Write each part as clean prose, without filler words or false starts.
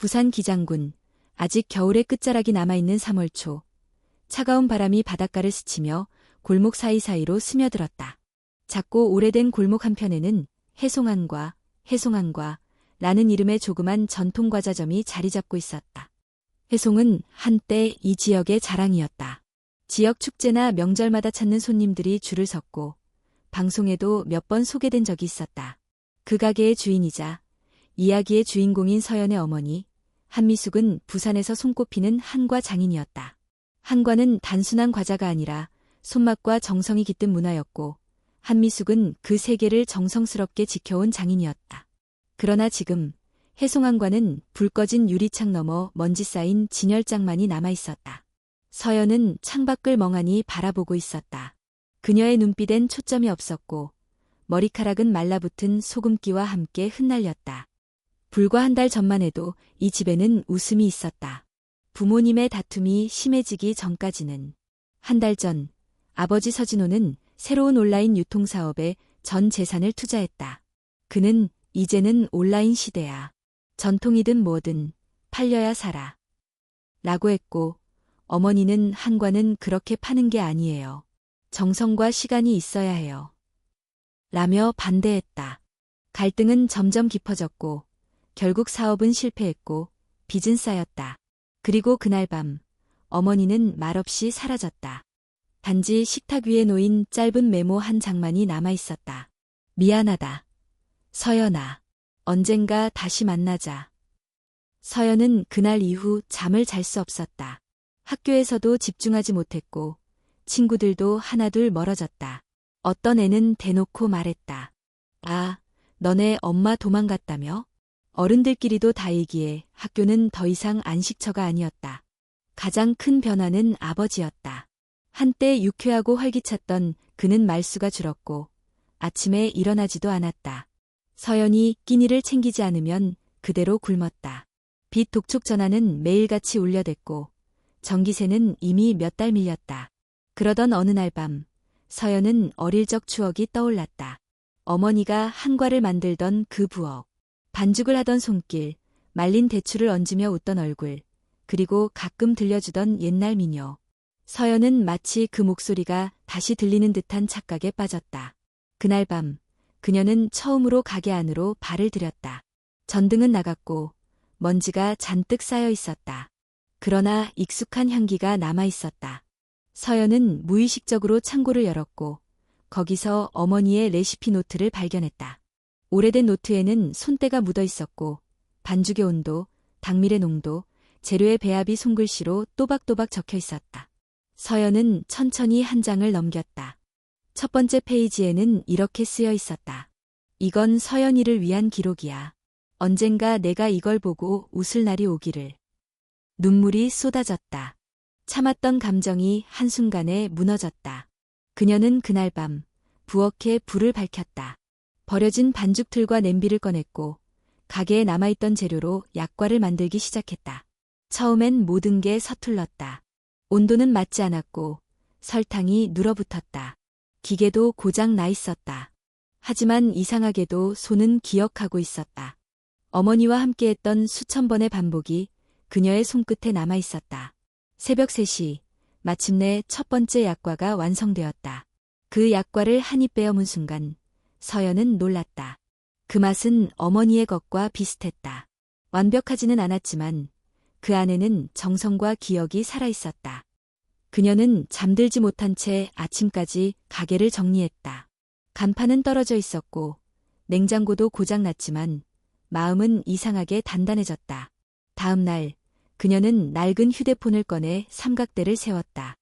부산 기장군, 아직 겨울의 끝자락이 남아있는 3월 초, 차가운 바람이 바닷가를 스치며 골목 사이사이로 스며들었다. 작고 오래된 골목 한편에는 해송안과 라는 이름의 조그만 전통과자점이 자리 잡고 있었다. 해송은 한때 이 지역의 자랑이었다. 지역 축제나 명절마다 찾는 손님들이 줄을 섰고 방송에도 몇 번 소개된 적이 있었다. 그 가게의 주인이자 이야기의 주인공인 서연의 어머니 한미숙은 부산에서 손꼽히는 한과 장인이었다. 한과는 단순한 과자가 아니라 손맛과 정성이 깃든 문화였고 한미숙은 그 세계를 정성스럽게 지켜온 장인이었다. 그러나 지금 해송한과는 불 꺼진 유리창 너머 먼지 쌓인 진열장만이 남아있었다. 서연은 창밖을 멍하니 바라보고 있었다. 그녀의 눈빛엔 초점이 없었고 머리카락은 말라붙은 소금기와 함께 흩날렸다. 불과 한 달 전만 해도 이 집에는 웃음이 있었다. 부모님의 다툼이 심해지기 전까지는. 한 달 전, 아버지 서진호는 새로운 온라인 유통사업에 전 재산을 투자했다. 그는 이제는 온라인 시대야. 전통이든 뭐든 팔려야 살아. 라고 했고 어머니는 한과는 그렇게 파는 게 아니에요. 정성과 시간이 있어야 해요. 라며 반대했다. 갈등은 점점 깊어졌고 결국 사업은 실패했고 빚은 쌓였다. 그리고 그날 밤 어머니는 말없이 사라졌다. 단지 식탁 위에 놓인 짧은 메모 한 장만이 남아있었다. 미안하다. 서연아. 언젠가 다시 만나자. 서연은 그날 이후 잠을 잘 수 없었다. 학교에서도 집중하지 못했고 친구들도 하나둘 멀어졌다. 어떤 애는 대놓고 말했다. 아, 너네 엄마 도망갔다며? 어른들끼리도 다 얘기해 학교는 더 이상 안식처가 아니었다. 가장 큰 변화는 아버지였다. 한때 유쾌하고 활기찼던 그는 말수가 줄었고 아침에 일어나지도 않았다. 서연이 끼니를 챙기지 않으면 그대로 굶었다. 빚 독촉 전화는 매일같이 울려댔고 전기세는 이미 몇 달 밀렸다. 그러던 어느 날 밤 서연은 어릴 적 추억이 떠올랐다. 어머니가 한과를 만들던 그 부엌, 반죽을 하던 손길, 말린 대추를 얹으며 웃던 얼굴, 그리고 가끔 들려주던 옛날 민요. 서연은 마치 그 목소리가 다시 들리는 듯한 착각에 빠졌다. 그날 밤 그녀는 처음으로 가게 안으로 발을 들였다. 전등은 나갔고 먼지가 잔뜩 쌓여 있었다. 그러나 익숙한 향기가 남아 있었다. 서연은 무의식적으로 창고를 열었고 거기서 어머니의 레시피 노트를 발견했다. 오래된 노트에는 손때가 묻어 있었고 반죽의 온도, 당밀의 농도, 재료의 배합이 손글씨로 또박또박 적혀 있었다. 서연은 천천히 한 장을 넘겼다. 첫 번째 페이지에는 이렇게 쓰여 있었다. 이건 서연이를 위한 기록이야. 언젠가 내가 이걸 보고 웃을 날이 오기를. 눈물이 쏟아졌다. 참았던 감정이 한순간에 무너졌다. 그녀는 그날 밤 부엌에 불을 밝혔다. 버려진 반죽틀과 냄비를 꺼냈고 가게에 남아있던 재료로 약과를 만들기 시작했다. 처음엔 모든 게 서툴렀다. 온도는 맞지 않았고 설탕이 눌어붙었다. 기계도 고장 나 있었다. 하지만 이상하게도 손은 기억하고 있었다. 어머니와 함께했던 수천 번의 반복이 그녀의 손끝에 남아 있었다. 새벽 3시, 마침내 첫 번째 약과가 완성되었다. 그 약과를 한 입 베어문 순간 서연은 놀랐다. 그 맛은 어머니의 것과 비슷했다. 완벽하지는 않았지만 그 안에는 정성과 기억이 살아있었다. 그녀는 잠들지 못한 채 아침까지 가게를 정리했다. 간판은 떨어져 있었고 냉장고도 고장났지만 마음은 이상하게 단단해졌다. 다음 날 그녀는 낡은 휴대폰을 꺼내 삼각대를 세웠다.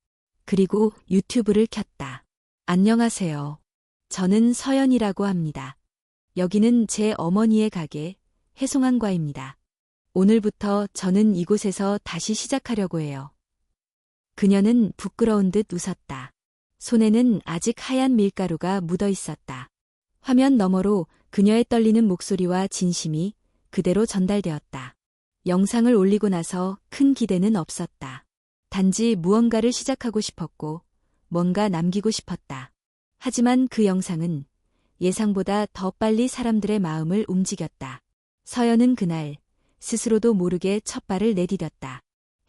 그리고 유튜브를 켰다. 안녕하세요. 저는 서연이라고 합니다. 여기는 제 어머니의 가게 해송한과입니다. 오늘부터 저는 이곳에서 다시 시작하려고 해요. 그녀는 부끄러운 듯 웃었다. 손에는 아직 하얀 밀가루가 묻어 있었다. 화면 너머로 그녀의 떨리는 목소리와 진심이 그대로 전달되었다. 영상을 올리고 나서 큰 기대는 없었다. 단지 무언가를 시작하고 싶었고 뭔가 남기고 싶었다. 하지만 그 영상은 예상보다 더 빨리 사람들의 마음을 움직였다. 서연은 그날 스스로도 모르게 첫 발을 내디뎠다.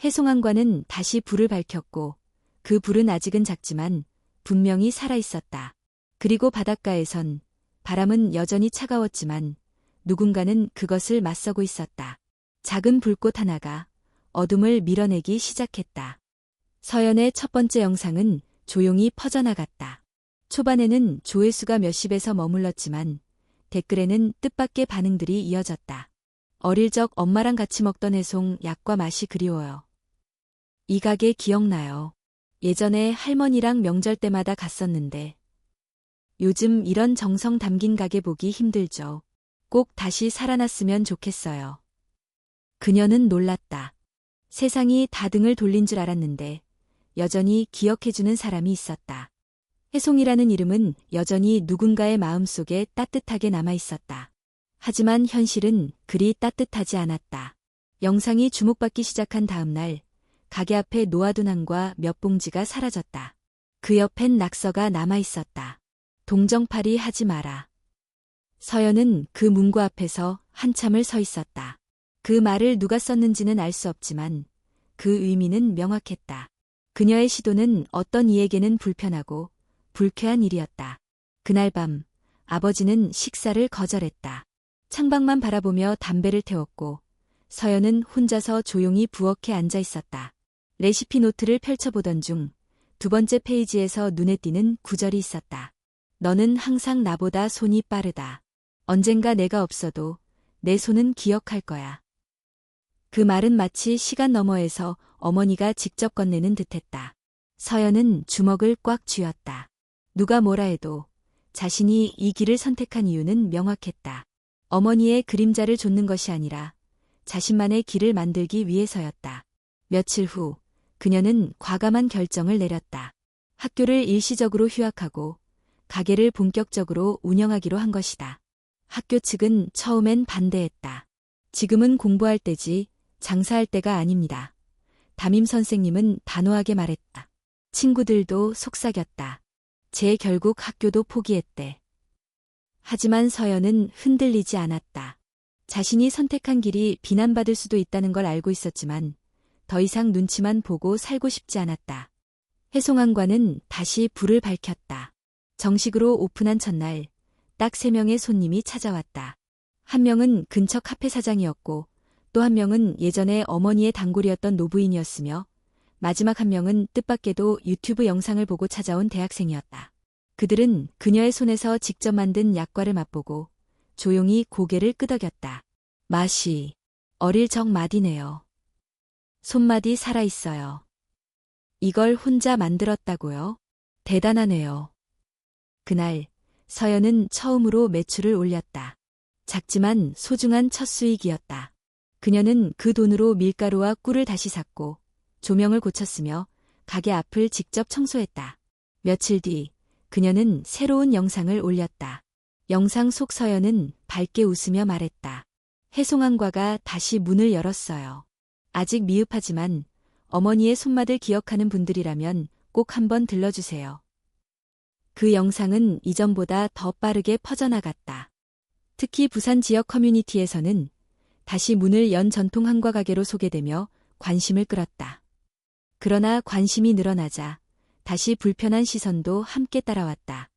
해송안과는 다시 불을 밝혔고 그 불은 아직은 작지만 분명히 살아있었다. 그리고 바닷가에선 바람은 여전히 차가웠지만 누군가는 그것을 맞서고 있었다. 작은 불꽃 하나가 어둠을 밀어내기 시작했다. 서연의 첫 번째 영상은 조용히 퍼져나갔다. 초반에는 조회수가 몇십에서 머물렀지만 댓글에는 뜻밖의 반응들이 이어졌다. 어릴 적 엄마랑 같이 먹던 해송 약과 맛이 그리워요. 이 가게 기억나요. 예전에 할머니랑 명절 때마다 갔었는데 요즘 이런 정성 담긴 가게 보기 힘들죠. 꼭 다시 살아났으면 좋겠어요. 그녀는 놀랐다. 세상이 다 등을 돌린 줄 알았는데 여전히 기억해주는 사람이 있었다. 해송이라는 이름은 여전히 누군가의 마음속에 따뜻하게 남아있었다. 하지만 현실은 그리 따뜻하지 않았다. 영상이 주목받기 시작한 다음 날 가게 앞에 놓아둔 한과 몇 봉지가 사라졌다. 그 옆엔 낙서가 남아있었다. 동정파리 하지 마라. 서연은 그 문구 앞에서 한참을 서 있었다. 그 말을 누가 썼는지는 알 수 없지만 그 의미는 명확했다. 그녀의 시도는 어떤 이에게는 불편하고 불쾌한 일이었다. 그날 밤 아버지는 식사를 거절했다. 창밖만 바라보며 담배를 태웠고 서연은 혼자서 조용히 부엌에 앉아 있었다. 레시피 노트를 펼쳐보던 중 두 번째 페이지에서 눈에 띄는 구절이 있었다. 너는 항상 나보다 손이 빠르다. 언젠가 내가 없어도 내 손은 기억할 거야. 그 말은 마치 시간 너머에서 어머니가 직접 건네는 듯했다. 서연은 주먹을 꽉 쥐었다. 누가 뭐라 해도 자신이 이 길을 선택한 이유는 명확했다. 어머니의 그림자를 좇는 것이 아니라 자신만의 길을 만들기 위해서였다. 며칠 후 그녀는 과감한 결정을 내렸다. 학교를 일시적으로 휴학하고 가게를 본격적으로 운영하기로 한 것이다. 학교 측은 처음엔 반대했다. 지금은 공부할 때지 장사할 때가 아닙니다. 담임 선생님은 단호하게 말했다. 친구들도 속삭였다. 결국 학교도 포기했대. 하지만 서연은 흔들리지 않았다. 자신이 선택한 길이 비난받을 수도 있다는 걸 알고 있었지만 더 이상 눈치만 보고 살고 싶지 않았다. 해송안과는 다시 불을 밝혔다. 정식으로 오픈한 첫날 딱 3명의 손님이 찾아왔다. 한 명은 근처 카페 사장이었고 또 한 명은 예전에 어머니의 단골이었던 노부인이었으며 마지막 한 명은 뜻밖에도 유튜브 영상을 보고 찾아온 대학생이었다. 그들은 그녀의 손에서 직접 만든 약과를 맛보고 조용히 고개를 끄덕였다. 맛이 어릴 적 맛이네요. 손맛이 살아있어요. 이걸 혼자 만들었다고요? 대단하네요. 그날 서연은 처음으로 매출을 올렸다. 작지만 소중한 첫 수익이었다. 그녀는 그 돈으로 밀가루와 꿀을 다시 샀고 조명을 고쳤으며 가게 앞을 직접 청소했다. 며칠 뒤 그녀는 새로운 영상을 올렸다. 영상 속 서연은 밝게 웃으며 말했다. 해송안과가 다시 문을 열었어요. 아직 미흡하지만 어머니의 손맛을 기억하는 분들이라면 꼭 한번 들러주세요. 그 영상은 이전보다 더 빠르게 퍼져나갔다. 특히 부산 지역 커뮤니티에서는 다시 문을 연 전통 한과 가게로 소개되며 관심을 끌었다. 그러나 관심이 늘어나자 다시 불편한 시선도 함께 따라왔다.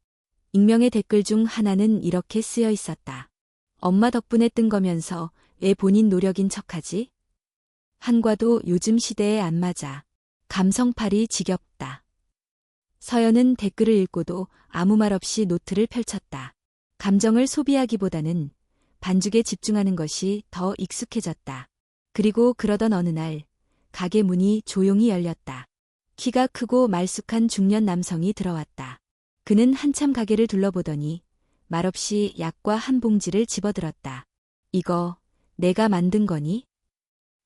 익명의 댓글 중 하나는 이렇게 쓰여 있었다. 엄마 덕분에 뜬 거면서 왜 본인 노력인 척하지? 한과도 요즘 시대에 안 맞아. 감성팔이 지겹다. 서연은 댓글을 읽고도 아무 말 없이 노트를 펼쳤다. 감정을 소비하기보다는 반죽에 집중하는 것이 더 익숙해졌다. 그리고 그러던 어느 날 가게 문이 조용히 열렸다. 키가 크고 말쑥한 중년 남성이 들어왔다. 그는 한참 가게를 둘러보더니 말없이 약과 한 봉지를 집어들었다. 이거 내가 만든 거니?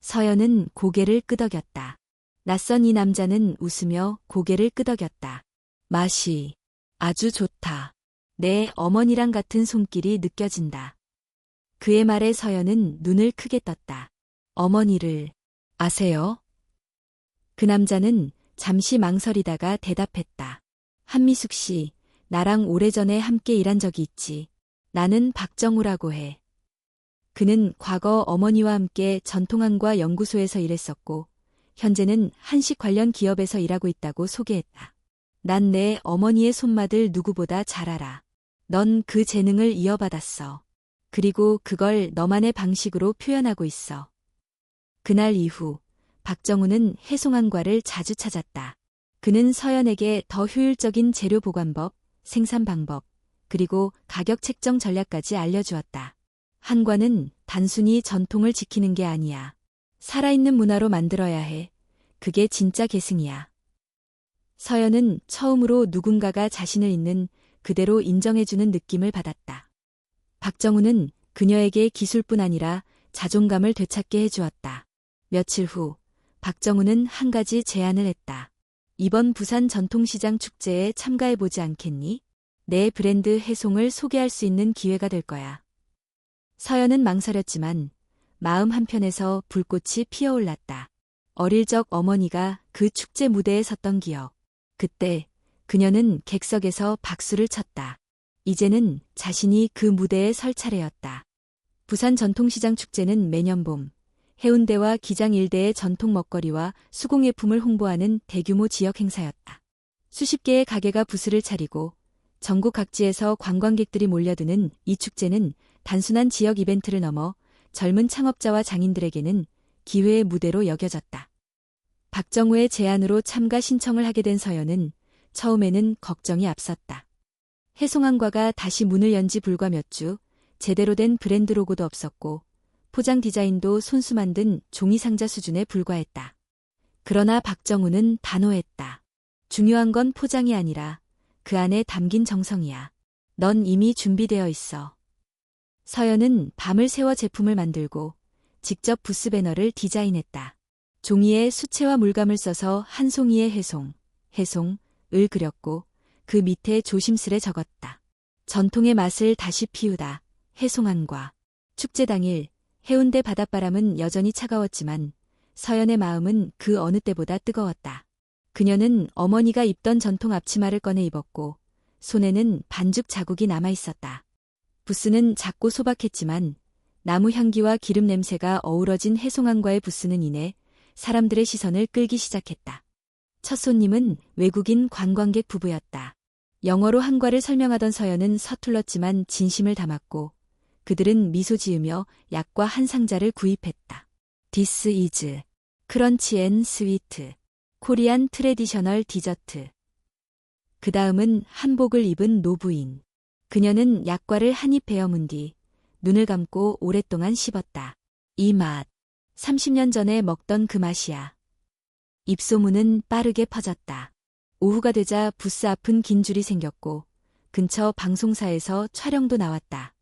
서연은 고개를 끄덕였다. 낯선 이 남자는 웃으며 고개를 끄덕였다. 맛이 아주 좋다. 내 어머니랑 같은 손길이 느껴진다. 그의 말에 서연은 눈을 크게 떴다. 어머니를 아세요? 그 남자는 잠시 망설이다가 대답했다. 한미숙 씨, 나랑 오래전에 함께 일한 적이 있지. 나는 박정우라고 해. 그는 과거 어머니와 함께 전통항과 연구소에서 일했었고, 현재는 한식 관련 기업에서 일하고 있다고 소개했다. 난 내 어머니의 손맛을 누구보다 잘 알아. 넌 그 재능을 이어받았어. 그리고 그걸 너만의 방식으로 표현하고 있어. 그날 이후 박정우는 해송항과를 자주 찾았다. 그는 서연에게 더 효율적인 재료 보관법, 생산 방법, 그리고 가격 책정 전략까지 알려주었다. 한과는 단순히 전통을 지키는 게 아니야. 살아있는 문화로 만들어야 해. 그게 진짜 계승이야. 서연은 처음으로 누군가가 자신을 있는 그대로 인정해주는 느낌을 받았다. 박정우는 그녀에게 기술뿐 아니라 자존감을 되찾게 해주었다. 며칠 후 박정우는 한 가지 제안을 했다. 이번 부산 전통시장 축제에 참가해보지 않겠니? 내 브랜드 해송을 소개할 수 있는 기회가 될 거야. 서연은 망설였지만 마음 한편에서 불꽃이 피어올랐다. 어릴 적 어머니가 그 축제 무대에 섰던 기억. 그때 그녀는 객석에서 박수를 쳤다. 이제는 자신이 그 무대에 설 차례였다. 부산 전통시장 축제는 매년 봄, 해운대와 기장 일대의 전통 먹거리와 수공예품을 홍보하는 대규모 지역 행사였다. 수십 개의 가게가 부스를 차리고 전국 각지에서 관광객들이 몰려드는 이 축제는 단순한 지역 이벤트를 넘어 젊은 창업자와 장인들에게는 기회의 무대로 여겨졌다. 박정우의 제안으로 참가 신청을 하게 된 서연은 처음에는 걱정이 앞섰다. 해송항과가 다시 문을 연 지 불과 몇 주, 제대로 된 브랜드 로고도 없었고 포장 디자인도 손수 만든 종이 상자 수준에 불과했다. 그러나 박정우는 단호했다. 중요한 건 포장이 아니라 그 안에 담긴 정성이야. 넌 이미 준비되어 있어. 서연은 밤을 새워 제품을 만들고 직접 부스 배너를 디자인했다. 종이에 수채화 물감을 써서 한 송이의 해송을 그렸고 그 밑에 조심스레 적었다. 전통의 맛을 다시 피우다. 해송항과. 축제 당일 해운대 바닷바람은 여전히 차가웠지만 서연의 마음은 그 어느 때보다 뜨거웠다. 그녀는 어머니가 입던 전통 앞치마를 꺼내 입었고 손에는 반죽 자국이 남아있었다. 부스는 작고 소박했지만 나무 향기와 기름 냄새가 어우러진 해송항과의 부스는 이내 사람들의 시선을 끌기 시작했다. 첫 손님은 외국인 관광객 부부였다. 영어로 한과를 설명하던 서연은 서툴렀지만 진심을 담았고 그들은 미소 지으며 약과 한 상자를 구입했다. This is 크런치 앤 스위트 코리안 트레디셔널 디저트. 그 다음은 한복을 입은 노부인. 그녀는 약과를 한 입 베어문 뒤 눈을 감고 오랫동안 씹었다. 이 맛. 30년 전에 먹던 그 맛이야. 입소문은 빠르게 퍼졌다. 오후가 되자 부스 앞은 긴 줄이 생겼고 근처 방송사에서 촬영도 나왔다.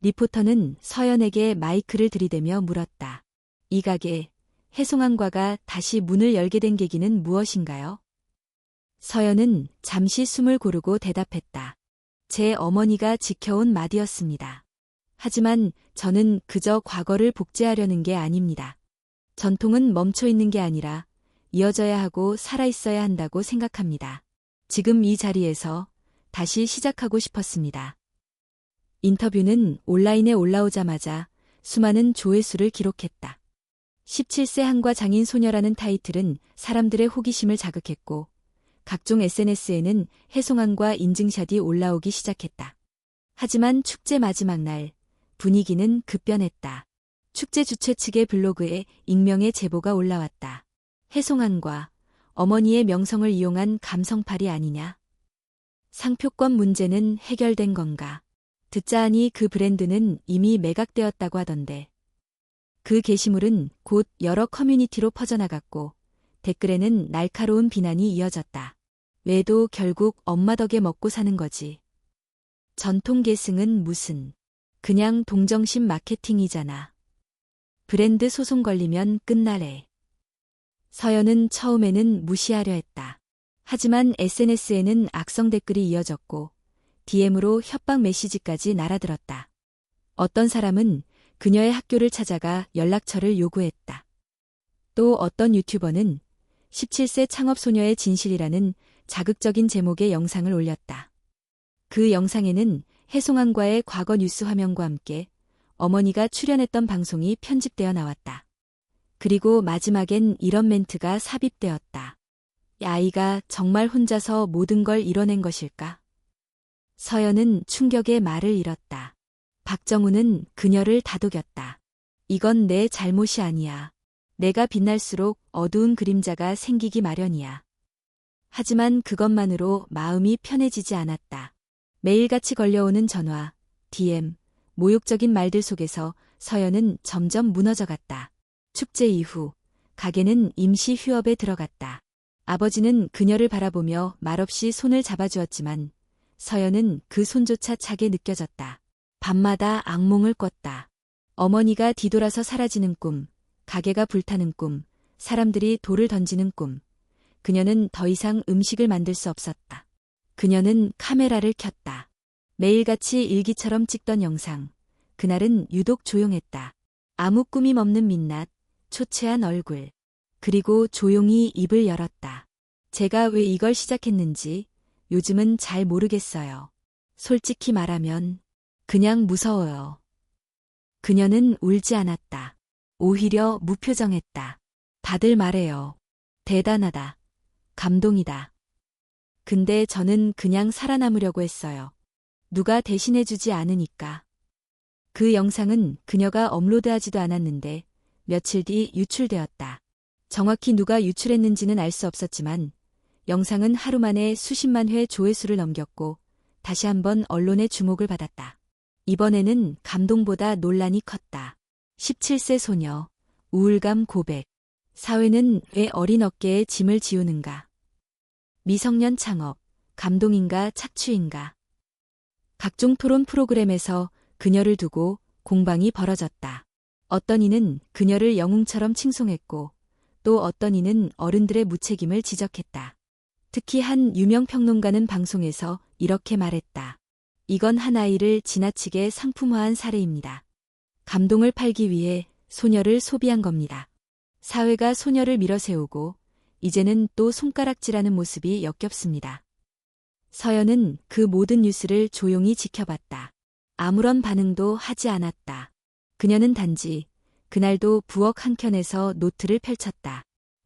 리포터는 서연에게 마이크를 들이대며 물었다. 이 가게, 해송항과가 다시 문을 열게 된 계기는 무엇인가요? 서연은 잠시 숨을 고르고 대답했다. 제 어머니가 지켜온 맛이었습니다. 하지만 저는 그저 과거를 복제하려는 게 아닙니다. 전통은 멈춰 있는 게 아니라 이어져야 하고 살아있어야 한다고 생각합니다. 지금 이 자리에서 다시 시작하고 싶었습니다. 인터뷰는 온라인에 올라오자마자 수많은 조회수를 기록했다. 17세 한과 장인 소녀라는 타이틀은 사람들의 호기심을 자극했고 각종 SNS에는 해송항과 인증샷이 올라오기 시작했다. 하지만 축제 마지막 날 분위기는 급변했다. 축제 주최 측의 블로그에 익명의 제보가 올라왔다. 해송항과 어머니의 명성을 이용한 감성팔이 아니냐? 상표권 문제는 해결된 건가? 듣자 하니 그 브랜드는 이미 매각되었다고 하던데. 그 게시물은 곧 여러 커뮤니티로 퍼져나갔고 댓글에는 날카로운 비난이 이어졌다. 왜도 결국 엄마 덕에 먹고 사는 거지. 전통 계승은 무슨. 그냥 동정심 마케팅이잖아. 브랜드 소송 걸리면 끝나래. 서연은 처음에는 무시하려 했다. 하지만 SNS에는 악성 댓글이 이어졌고 DM으로 협박 메시지까지 날아들었다. 어떤 사람은 그녀의 학교를 찾아가 연락처를 요구했다. 또 어떤 유튜버는 17세 창업소녀의 진실이라는 자극적인 제목의 영상을 올렸다. 그 영상에는 해송항과의 과거 뉴스 화면과 함께 어머니가 출연했던 방송이 편집되어 나왔다. 그리고 마지막엔 이런 멘트가 삽입되었다. 이 아이가 정말 혼자서 모든 걸 이뤄낸 것일까? 서연은 충격의 말을 잃었다. 박정우는 그녀를 다독였다. 이건 내 잘못이 아니야. 내가 빛날수록 어두운 그림자가 생기기 마련이야. 하지만 그것만으로 마음이 편해지지 않았다. 매일같이 걸려오는 전화, DM, 모욕적인 말들 속에서 서연은 점점 무너져갔다. 축제 이후 가게는 임시 휴업에 들어갔다. 아버지는 그녀를 바라보며 말없이 손을 잡아주었지만 서연은 그 손조차 차게 느껴졌다. 밤마다 악몽을 꿨다. 어머니가 뒤돌아서 사라지는 꿈, 가게가 불타는 꿈, 사람들이 돌을 던지는 꿈. 그녀는 더 이상 음식을 만들 수 없었다. 그녀는 카메라를 켰다. 매일같이 일기처럼 찍던 영상. 그날은 유독 조용했다. 아무 꾸밈 없는 민낯, 초췌한 얼굴. 그리고 조용히 입을 열었다. 제가 왜 이걸 시작했는지 요즘은 잘 모르겠어요. 솔직히 말하면 그냥 무서워요. 그녀는 울지 않았다. 오히려 무표정했다. 다들 말해요. 대단하다. 감동이다. 근데 저는 그냥 살아남으려고 했어요. 누가 대신해주지 않으니까. 그 영상은 그녀가 업로드하지도 않았는데 며칠 뒤 유출되었다. 정확히 누가 유출했는지는 알 수 없었지만 영상은 하루 만에 수십만 회 조회수를 넘겼고 다시 한번 언론의 주목을 받았다. 이번에는 감동보다 논란이 컸다. 17세 소녀, 우울감 고백. 사회는 왜 어린 어깨에 짐을 지우는가? 미성년 창업, 감동인가 착취인가? 각종 토론 프로그램에서 그녀를 두고 공방이 벌어졌다. 어떤 이는 그녀를 영웅처럼 칭송했고 또 어떤 이는 어른들의 무책임을 지적했다. 특히 한 유명 평론가는 방송에서 이렇게 말했다. 이건 한 아이를 지나치게 상품화한 사례입니다. 감동을 팔기 위해 소녀를 소비한 겁니다. 사회가 소녀를 밀어세우고 이제는 또 손가락질하는 모습이 역겹습니다. 서연은 그 모든 뉴스를 조용히 지켜봤다. 아무런 반응도 하지 않았다. 그녀는 단지 그날도 부엌 한켠에서 노트를 펼쳤다.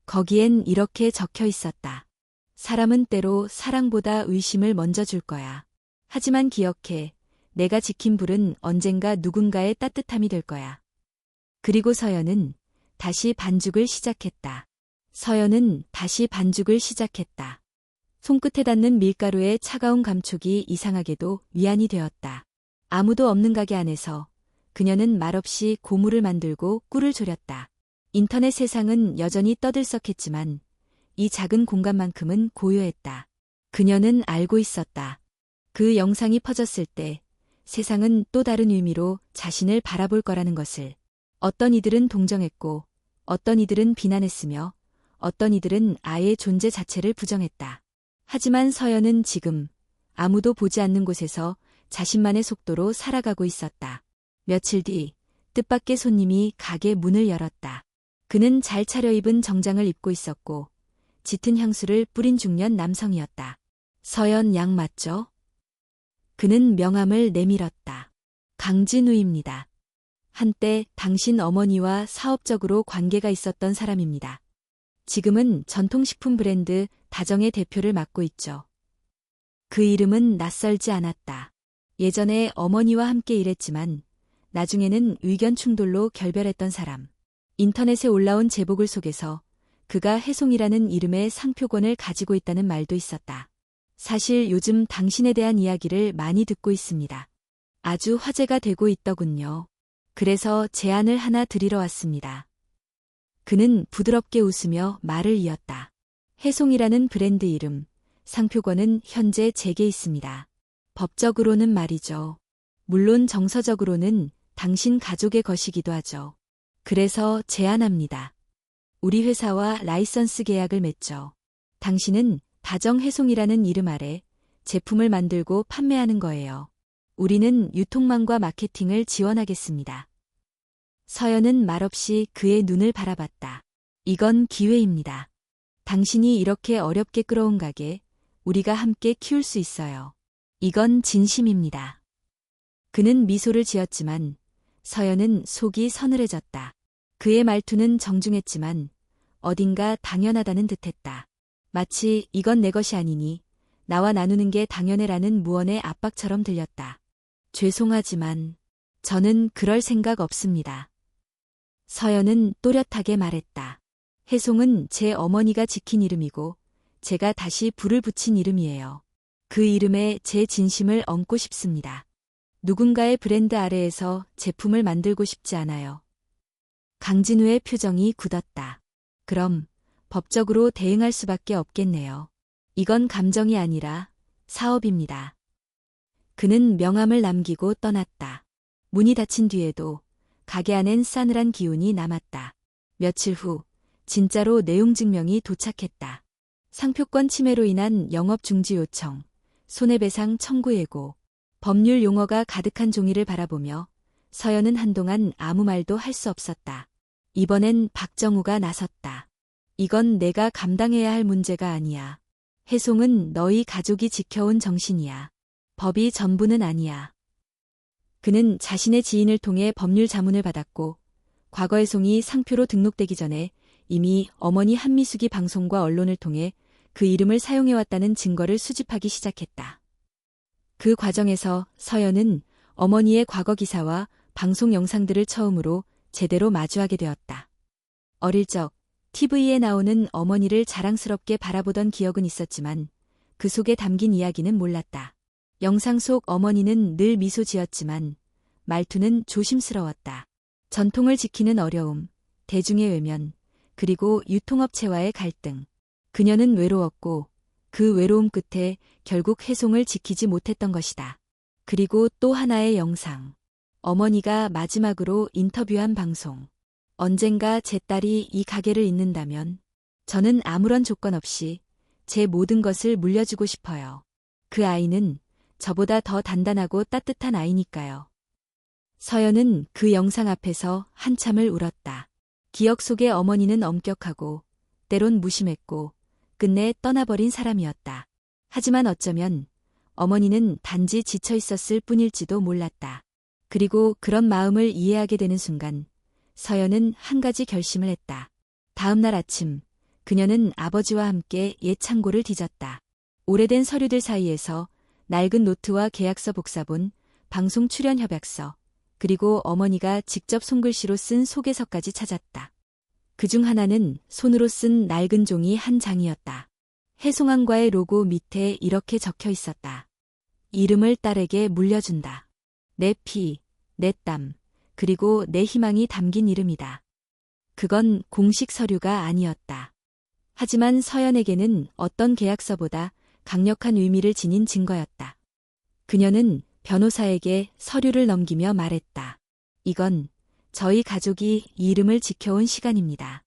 거기엔 이렇게 적혀 있었다. 사람은 때로 사랑보다 의심을 먼저 줄 거야. 하지만 기억해. 내가 지킨 불은 언젠가 누군가의 따뜻함이 될 거야. 그리고 서연은 다시 반죽을 시작했다. 손끝에 닿는 밀가루의 차가운 감촉이 이상하게도 위안이 되었다. 아무도 없는 가게 안에서 그녀는 말없이 고물을 만들고 꿀을 졸였다. 인터넷 세상은 여전히 떠들썩했지만 이 작은 공간만큼은 고요했다. 그녀는 알고 있었다. 그 영상이 퍼졌을 때 세상은 또 다른 의미로 자신을 바라볼 거라는 것을. 어떤 이들은 동정했고 어떤 이들은 비난했으며 어떤 이들은 아예 존재 자체를 부정했다. 하지만 서연은 지금 아무도 보지 않는 곳에서 자신만의 속도로 살아가고 있었다. 며칠 뒤 뜻밖의 손님이 가게 문을 열었다. 그는 잘 차려입은 정장을 입고 있었고 짙은 향수를 뿌린 중년 남성이었다. 서연 양 맞죠? 그는 명함을 내밀었다. 강진우입니다. 한때 당신 어머니와 사업적으로 관계가 있었던 사람입니다. 지금은 전통식품 브랜드 다정의 대표를 맡고 있죠. 그 이름은 낯설지 않았다. 예전에 어머니와 함께 일했지만 나중에는 의견 충돌로 결별했던 사람. 인터넷에 올라온 제보글 속에서 그가 혜송이라는 이름의 상표권을 가지고 있다는 말도 있었다. 사실 요즘 당신에 대한 이야기를 많이 듣고 있습니다. 아주 화제가 되고 있더군요. 그래서 제안을 하나 드리러 왔습니다. 그는 부드럽게 웃으며 말을 이었다. 혜송이라는 브랜드 이름, 상표권은 현재 제게 있습니다. 법적으로는 말이죠. 물론 정서적으로는 당신 가족의 것이기도 하죠. 그래서 제안합니다. 우리 회사와 라이선스 계약을 맺죠. 당신은 다정혜송이라는 이름 아래 제품을 만들고 판매하는 거예요. 우리는 유통망과 마케팅을 지원하겠습니다. 서연은 말없이 그의 눈을 바라봤다. 이건 기회입니다. 당신이 이렇게 어렵게 끌어온 가게 우리가 함께 키울 수 있어요. 이건 진심입니다. 그는 미소를 지었지만 서연은 속이 서늘해졌다. 그의 말투는 정중했지만 어딘가 당연하다는 듯했다. 마치 이건 내 것이 아니니 나와 나누는 게 당연해라는 무언의 압박처럼 들렸다. 죄송하지만 저는 그럴 생각 없습니다. 서연은 또렷하게 말했다. 혜송은 제 어머니가 지킨 이름이고 제가 다시 불을 붙인 이름이에요. 그 이름에 제 진심을 얹고 싶습니다. 누군가의 브랜드 아래에서 제품을 만들고 싶지 않아요. 강진우의 표정이 굳었다. 그럼 법적으로 대응할 수밖에 없겠네요. 이건 감정이 아니라 사업입니다. 그는 명함을 남기고 떠났다. 문이 닫힌 뒤에도 가게 안엔 싸늘한 기운이 남았다. 며칠 후 진짜로 내용 증명이 도착했다. 상표권 침해로 인한 영업 중지 요청, 손해배상 청구 예고, 법률 용어가 가득한 종이를 바라보며 서연은 한동안 아무 말도 할 수 없었다. 이번엔 박정우가 나섰다. 이건 내가 감당해야 할 문제가 아니야. 혜송은 너희 가족이 지켜온 정신이야. 법이 전부는 아니야. 그는 자신의 지인을 통해 법률 자문을 받았고 과거 혜송이 상표로 등록되기 전에 이미 어머니 한미숙이 방송과 언론을 통해 그 이름을 사용해왔다는 증거를 수집하기 시작했다. 그 과정에서 서연은 어머니의 과거 기사와 방송 영상들을 처음으로 제대로 마주하게 되었다. 어릴 적 TV에 나오는 어머니를 자랑스럽게 바라보던 기억은 있었지만 그 속에 담긴 이야기는 몰랐다. 영상 속 어머니는 늘 미소 지었지만 말투는 조심스러웠다. 전통을 지키는 어려움, 대중의 외면, 그리고 유통업체와의 갈등. 그녀는 외로웠고 그 외로움 끝에 결국 혜송을 지키지 못했던 것이다. 그리고 또 하나의 영상. 어머니가 마지막으로 인터뷰한 방송. 언젠가 제 딸이 이 가게를 잇는다면 저는 아무런 조건 없이 제 모든 것을 물려주고 싶어요. 그 아이는 저보다 더 단단하고 따뜻한 아이니까요. 서연은 그 영상 앞에서 한참을 울었다. 기억 속의 어머니는 엄격하고 때론 무심했고 끝내 떠나버린 사람이었다. 하지만 어쩌면 어머니는 단지 지쳐 있었을 뿐일지도 몰랐다. 그리고 그런 마음을 이해하게 되는 순간 서연은 한 가지 결심을 했다. 다음 날 아침 그녀는 아버지와 함께 옛 창고를 뒤졌다. 오래된 서류들 사이에서 낡은 노트와 계약서 복사본, 방송 출연 협약서, 그리고 어머니가 직접 손글씨로 쓴 소개서까지 찾았다. 그중 하나는 손으로 쓴 낡은 종이 한 장이었다. 혜송항과의 로고 밑에 이렇게 적혀 있었다. 이름을 딸에게 물려준다. 내 피, 내 땀, 그리고 내 희망이 담긴 이름이다. 그건 공식 서류가 아니었다. 하지만 서연에게는 어떤 계약서보다 강력한 의미를 지닌 증거였다. 그녀는 변호사에게 서류를 넘기며 말했다. 이건 저희 가족이 이 이름을 지켜온 시간입니다.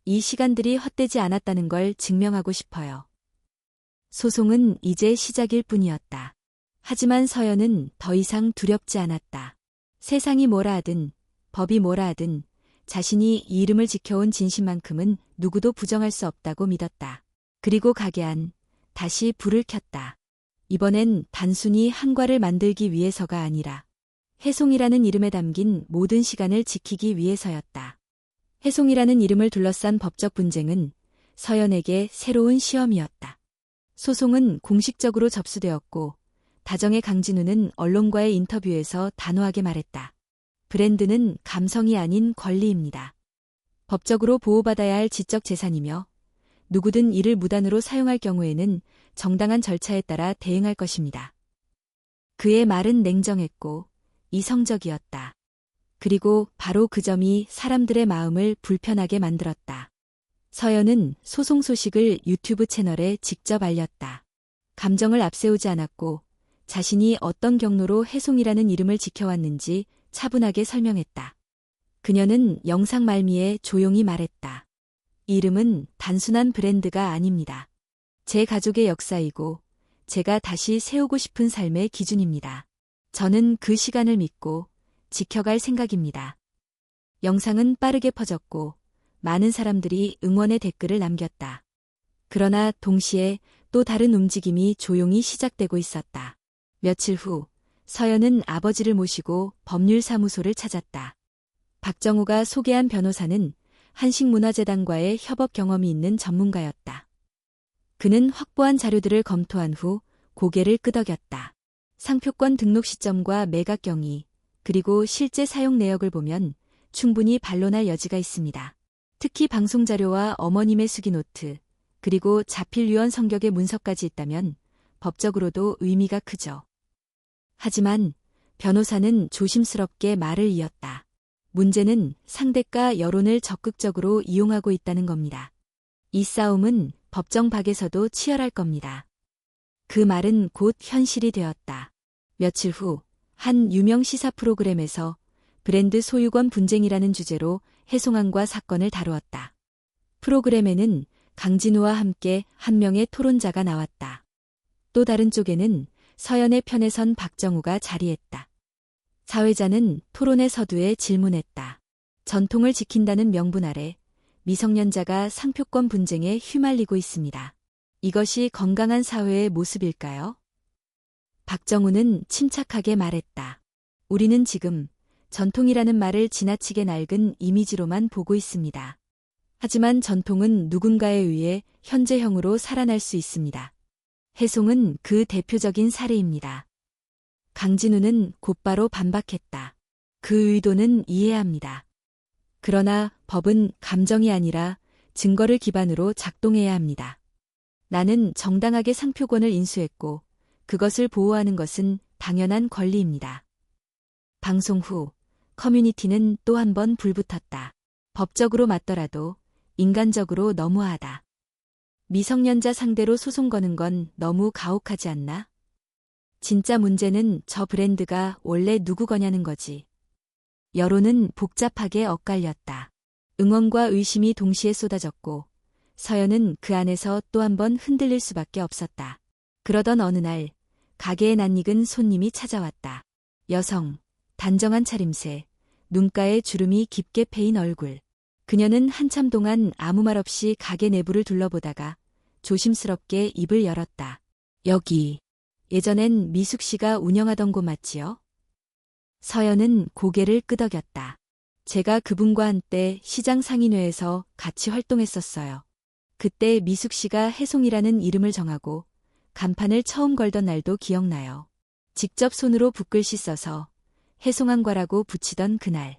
이 시간들이 헛되지 않았다는 걸 증명하고 싶어요. 소송은 이제 시작일 뿐이었다. 하지만 서연은 더 이상 두렵지 않았다. 세상이 뭐라 하든, 법이 뭐라 하든 자신이 이 이름을 지켜온 진심만큼은 누구도 부정할 수 없다고 믿었다. 그리고 가게 안 다시 불을 켰다. 이번엔 단순히 한과를 만들기 위해서가 아니라 혜송이라는 이름에 담긴 모든 시간을 지키기 위해서였다. 혜송이라는 이름을 둘러싼 법적 분쟁은 서연에게 새로운 시험이었다. 소송은 공식적으로 접수되었고 다정의 강진우는 언론과의 인터뷰에서 단호하게 말했다. 브랜드는 감성이 아닌 권리입니다. 법적으로 보호받아야 할 지적 재산이며 누구든 이를 무단으로 사용할 경우에는 정당한 절차에 따라 대응할 것입니다. 그의 말은 냉정했고 이성적이었다. 그리고 바로 그 점이 사람들의 마음을 불편하게 만들었다. 서연은 소송 소식을 유튜브 채널에 직접 알렸다. 감정을 앞세우지 않았고 자신이 어떤 경로로 혜송이라는 이름을 지켜왔는지 차분하게 설명했다. 그녀는 영상 말미에 조용히 말했다. 이 이름은 단순한 브랜드가 아닙니다. 제 가족의 역사이고 제가 다시 세우고 싶은 삶의 기준입니다. 저는 그 시간을 믿고 지켜갈 생각입니다. 영상은 빠르게 퍼졌고 많은 사람들이 응원의 댓글을 남겼다. 그러나 동시에 또 다른 움직임이 조용히 시작되고 있었다. 며칠 후 서연은 아버지를 모시고 법률사무소를 찾았다. 박정우가 소개한 변호사는 한식문화재단과의 협업 경험이 있는 전문가였다. 그는 확보한 자료들을 검토한 후 고개를 끄덕였다. 상표권 등록 시점과 매각 경위, 그리고 실제 사용 내역을 보면 충분히 반론할 여지가 있습니다. 특히 방송 자료와 어머님의 수기 노트, 그리고 자필유언 성격의 문서까지 있다면 법적으로도 의미가 크죠. 하지만 변호사는 조심스럽게 말을 이었다. 문제는 상대가 여론을 적극적으로 이용하고 있다는 겁니다. 이 싸움은 법정 밖에서도 치열할 겁니다. 그 말은 곧 현실이 되었다. 며칠 후 한 유명 시사 프로그램에서 브랜드 소유권 분쟁이라는 주제로 해송안과 사건을 다루었다. 프로그램에는 강진우와 함께 한 명의 토론자가 나왔다. 또 다른 쪽에는 서연의 편에 선 박정우가 자리했다. 사회자는 토론의 서두에 질문했다. 전통을 지킨다는 명분 아래 미성년자가 상표권 분쟁에 휘말리고 있습니다. 이것이 건강한 사회의 모습일까요? 박정우는 침착하게 말했다. 우리는 지금 전통이라는 말을 지나치게 낡은 이미지로만 보고 있습니다. 하지만 전통은 누군가에 의해 현재형으로 살아날 수 있습니다. 해송은 그 대표적인 사례입니다. 강진우는 곧바로 반박했다. 그 의도는 이해합니다. 그러나 법은 감정이 아니라 증거를 기반으로 작동해야 합니다. 나는 정당하게 상표권을 인수했고 그것을 보호하는 것은 당연한 권리입니다. 방송 후 커뮤니티는 또 한 번 불붙었다. 법적으로 맞더라도 인간적으로 너무하다. 미성년자 상대로 소송 거는 건 너무 가혹하지 않나? 진짜 문제는 저 브랜드가 원래 누구 거냐는 거지. 여론은 복잡하게 엇갈렸다. 응원과 의심이 동시에 쏟아졌고 서연은 그 안에서 또 한 번 흔들릴 수밖에 없었다. 그러던 어느 날 가게에 낯익은 손님이 찾아왔다. 여성, 단정한 차림새, 눈가에 주름이 깊게 패인 얼굴. 그녀는 한참 동안 아무 말 없이 가게 내부를 둘러보다가 조심스럽게 입을 열었다. 여기, 예전엔 미숙 씨가 운영하던 곳 맞지요? 서연은 고개를 끄덕였다. 제가 그분과 한때 시장 상인회에서 같이 활동했었어요. 그때 미숙 씨가 해송이라는 이름을 정하고 간판을 처음 걸던 날도 기억나요. 직접 손으로 붓글씨 써서 해송안과라고 붙이던 그날.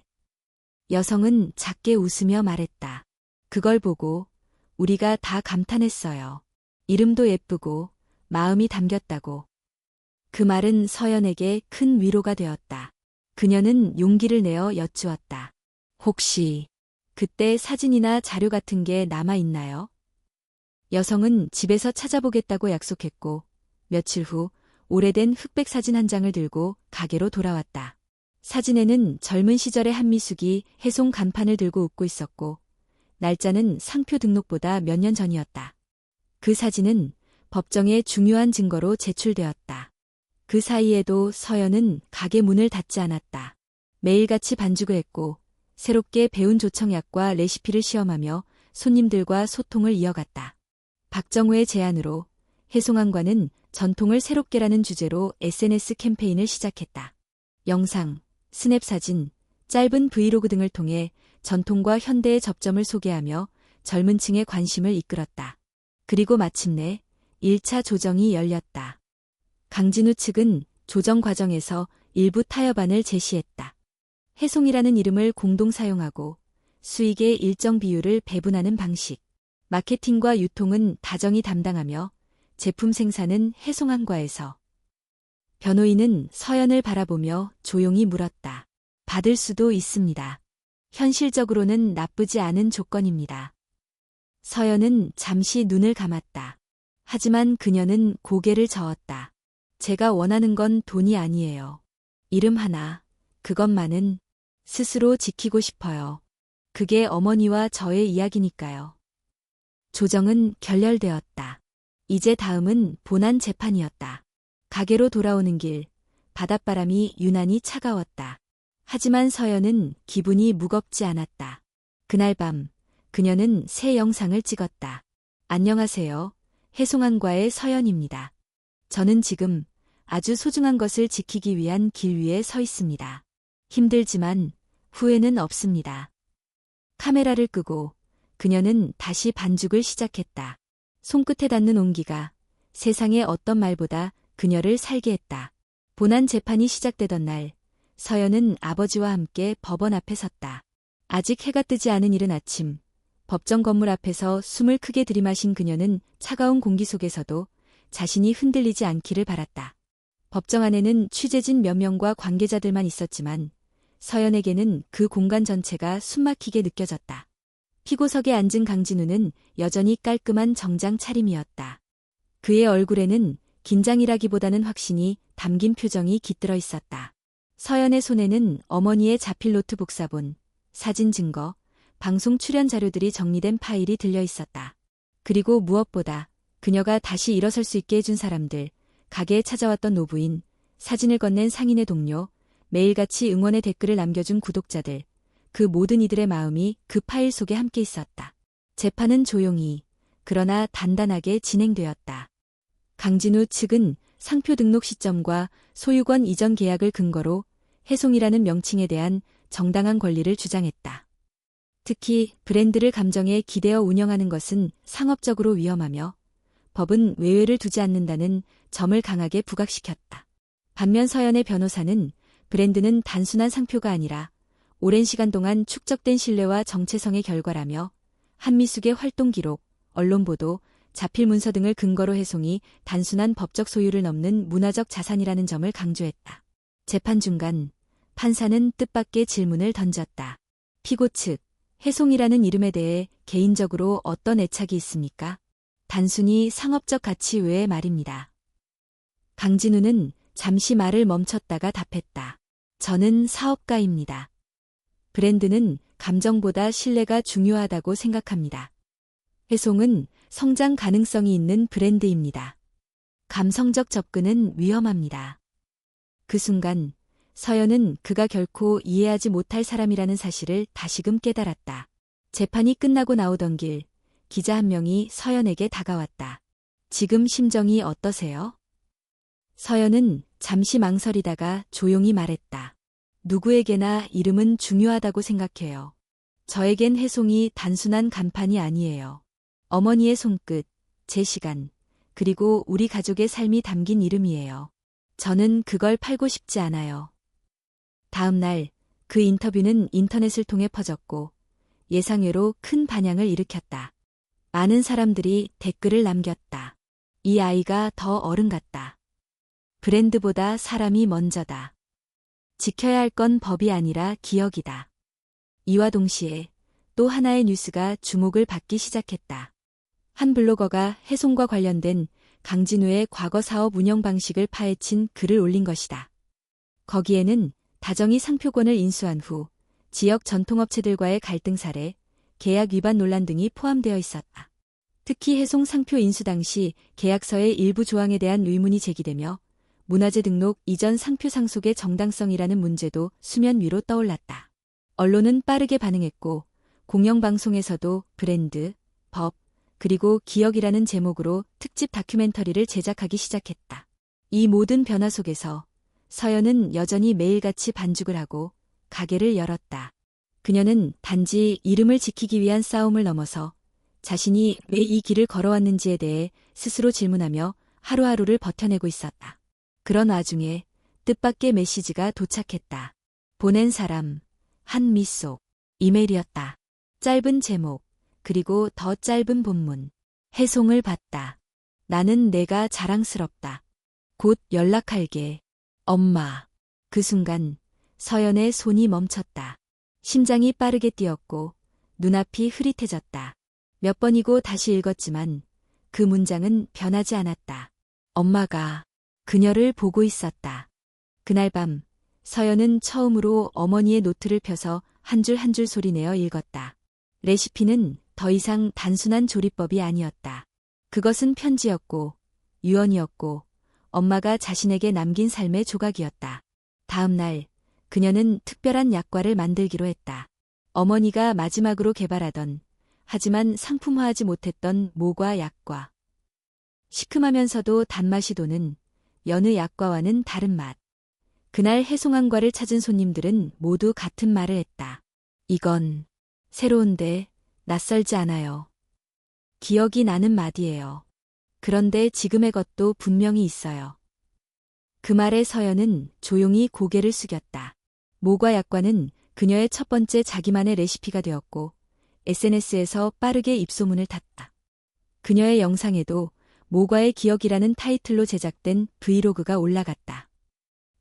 여성은 작게 웃으며 말했다. 그걸 보고 우리가 다 감탄했어요. 이름도 예쁘고 마음이 담겼다고. 그 말은 서연에게 큰 위로가 되었다. 그녀는 용기를 내어 여쭈었다. 혹시 그때 사진이나 자료 같은 게 남아 있나요? 여성은 집에서 찾아보겠다고 약속했고 며칠 후 오래된 흑백 사진 한 장을 들고 가게로 돌아왔다. 사진에는 젊은 시절의 한미숙이 해송 간판을 들고 웃고 있었고 날짜는 상표 등록보다 몇 년 전이었다. 그 사진은 법정에 중요한 증거로 제출되었다. 그 사이에도 서연은 가게 문을 닫지 않았다. 매일같이 반죽을 했고 새롭게 배운 조청약과 레시피를 시험하며 손님들과 소통을 이어갔다. 박정우의 제안으로 해송안과는 전통을 새롭게라는 주제로 SNS 캠페인을 시작했다. 영상, 스냅 사진, 짧은 브이로그 등을 통해 전통과 현대의 접점을 소개하며 젊은 층의 관심을 이끌었다. 그리고 마침내 1차 조정이 열렸다. 강진우 측은 조정 과정에서 일부 타협안을 제시했다. 해송이라는 이름을 공동 사용하고 수익의 일정 비율을 배분하는 방식. 마케팅과 유통은 다정이 담당하며 제품 생산은 해송안과에서. 변호인은 서연을 바라보며 조용히 물었다. 받을 수도 있습니다. 현실적으로는 나쁘지 않은 조건입니다. 서연은 잠시 눈을 감았다. 하지만 그녀는 고개를 저었다. 제가 원하는 건 돈이 아니에요. 이름 하나, 그것만은 스스로 지키고 싶어요. 그게 어머니와 저의 이야기니까요. 조정은 결렬되었다. 이제 다음은 본안 재판이었다. 가게로 돌아오는 길, 바닷바람이 유난히 차가웠다. 하지만 서연은 기분이 무겁지 않았다. 그날 밤, 그녀는 새 영상을 찍었다. 안녕하세요. 해송안과의 서연입니다. 저는 지금 아주 소중한 것을 지키기 위한 길 위에 서 있습니다. 힘들지만 후회는 없습니다. 카메라를 끄고 그녀는 다시 반죽을 시작했다. 손끝에 닿는 온기가 세상의 어떤 말보다 그녀를 살게 했다. 본안 재판이 시작되던 날, 서연은 아버지와 함께 법원 앞에 섰다. 아직 해가 뜨지 않은 이른 아침, 법정 건물 앞에서 숨을 크게 들이마신 그녀는 차가운 공기 속에서도 자신이 흔들리지 않기를 바랐다. 법정 안에는 취재진 몇 명과 관계자들만 있었지만 서연에게는 그 공간 전체가 숨막히게 느껴졌다. 피고석에 앉은 강진우는 여전히 깔끔한 정장 차림이었다. 그의 얼굴에는 긴장이라기보다는 확신이 담긴 표정이 깃들어 있었다. 서연의 손에는 어머니의 자필 노트 복사본, 사진 증거, 방송 출연 자료들이 정리된 파일이 들려 있었다. 그리고 무엇보다 그녀가 다시 일어설 수 있게 해준 사람들, 가게에 찾아왔던 노부인, 사진을 건넨 상인의 동료, 매일같이 응원의 댓글을 남겨준 구독자들, 그 모든 이들의 마음이 그 파일 속에 함께 있었다. 재판은 조용히, 그러나 단단하게 진행되었다. 강진우 측은 상표 등록 시점과 소유권 이전 계약을 근거로 해송이라는 명칭에 대한 정당한 권리를 주장했다. 특히 브랜드를 감정에 기대어 운영하는 것은 상업적으로 위험하며 법은 외회를 두지 않는다는 점을 강하게 부각시켰다. 반면 서연의 변호사는 브랜드는 단순한 상표가 아니라 오랜 시간 동안 축적된 신뢰와 정체성의 결과라며 한미숙의 활동 기록, 언론 보도, 자필 문서 등을 근거로 해송이 단순한 법적 소유를 넘는 문화적 자산이라는 점을 강조했다. 재판 중간 판사는 뜻밖의 질문을 던졌다. 피고 측, 해송이라는 이름에 대해 개인적으로 어떤 애착이 있습니까? 단순히 상업적 가치 외의 말입니다. 강진우는 잠시 말을 멈췄다가 답했다. 저는 사업가입니다. 브랜드는 감정보다 신뢰가 중요하다고 생각합니다. 해송은 성장 가능성이 있는 브랜드입니다. 감성적 접근은 위험합니다. 그 순간 서연은 그가 결코 이해하지 못할 사람이라는 사실을 다시금 깨달았다. 재판이 끝나고 나오던 길, 기자 한 명이 서연에게 다가왔다. 지금 심정이 어떠세요? 서연은 잠시 망설이다가 조용히 말했다. 누구에게나 이름은 중요하다고 생각해요. 저에겐 해송이 단순한 간판이 아니에요. 어머니의 손끝, 제 시간, 그리고 우리 가족의 삶이 담긴 이름이에요. 저는 그걸 팔고 싶지 않아요. 다음 날 그 인터뷰는 인터넷을 통해 퍼졌고 예상외로 큰 반향을 일으켰다. 많은 사람들이 댓글을 남겼다. 이 아이가 더 어른 같다. 브랜드보다 사람이 먼저다. 지켜야 할 건 법이 아니라 기억이다. 이와 동시에 또 하나의 뉴스가 주목을 받기 시작했다. 한 블로거가 해송과 관련된 강진우의 과거 사업 운영 방식을 파헤친 글을 올린 것이다. 거기에는 다정이 상표권을 인수한 후 지역 전통업체들과의 갈등 사례, 계약 위반 논란 등이 포함되어 있었다. 특히 해송 상표 인수 당시 계약서의 일부 조항에 대한 의문이 제기되며 문화재 등록 이전 상표 상속의 정당성이라는 문제도 수면 위로 떠올랐다. 언론은 빠르게 반응했고 공영방송에서도 브랜드, 법, 그리고 기억이라는 제목으로 특집 다큐멘터리를 제작하기 시작했다. 이 모든 변화 속에서 서연은 여전히 매일같이 반죽을 하고 가게를 열었다. 그녀는 단지 이름을 지키기 위한 싸움을 넘어서 자신이 왜 이 길을 걸어왔는지에 대해 스스로 질문하며 하루하루를 버텨내고 있었다. 그런 와중에 뜻밖의 메시지가 도착했다. 보낸 사람, 한미숙, 이메일이었다. 짧은 제목, 그리고 더 짧은 본문. 해송을 받다. 나는 내가 자랑스럽다. 곧 연락할게. 엄마. 그 순간 서연의 손이 멈췄다. 심장이 빠르게 뛰었고 눈앞이 흐릿해졌다. 몇 번이고 다시 읽었지만 그 문장은 변하지 않았다. 엄마가 그녀를 보고 있었다. 그날 밤 서연은 처음으로 어머니의 노트를 펴서 한 줄 한 줄 소리내어 읽었다. 레시피는 더 이상 단순한 조리법이 아니었다. 그것은 편지였고 유언이었고 엄마가 자신에게 남긴 삶의 조각이었다. 다음 날 그녀는 특별한 약과를 만들기로 했다. 어머니가 마지막으로 개발하던 하지만 상품화하지 못했던 모과 약과. 시큼하면서도 단맛이 도는 여느 약과와는 다른 맛. 그날 해송안과를 찾은 손님들은 모두 같은 말을 했다. 이건 새로운데 낯설지 않아요. 기억이 나는 맛이에요. 그런데 지금의 것도 분명히 있어요. 그 말에 서연은 조용히 고개를 숙였다. 모과 약과는 그녀의 첫 번째 자기만의 레시피가 되었고 SNS에서 빠르게 입소문을 탔다. 그녀의 영상에도 모과의 기억이라는 타이틀로 제작된 브이로그가 올라갔다.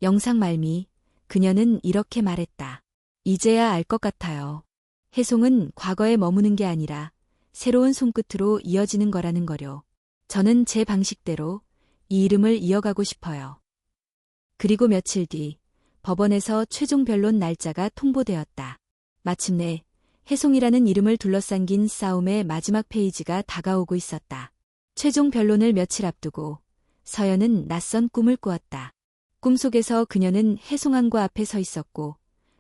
영상 말미, 그녀는 이렇게 말했다. 이제야 알 것 같아요. 해송은 과거에 머무는 게 아니라 새로운 손끝으로 이어지는 거라는 거요. 저는 제 방식대로 이 이름을 이어가고 싶어요. 그리고 며칠 뒤 법원에서 최종 변론 날짜가 통보되었다. 마침내 해송이라는 이름을 둘러싼 싸움의 마지막 페이지가 다가오고 있었다. 최종 변론을 며칠 앞두고 서연은 낯선 꿈을 꾸었다. 꿈속에서 그녀는 해송안과 앞에 서 있었고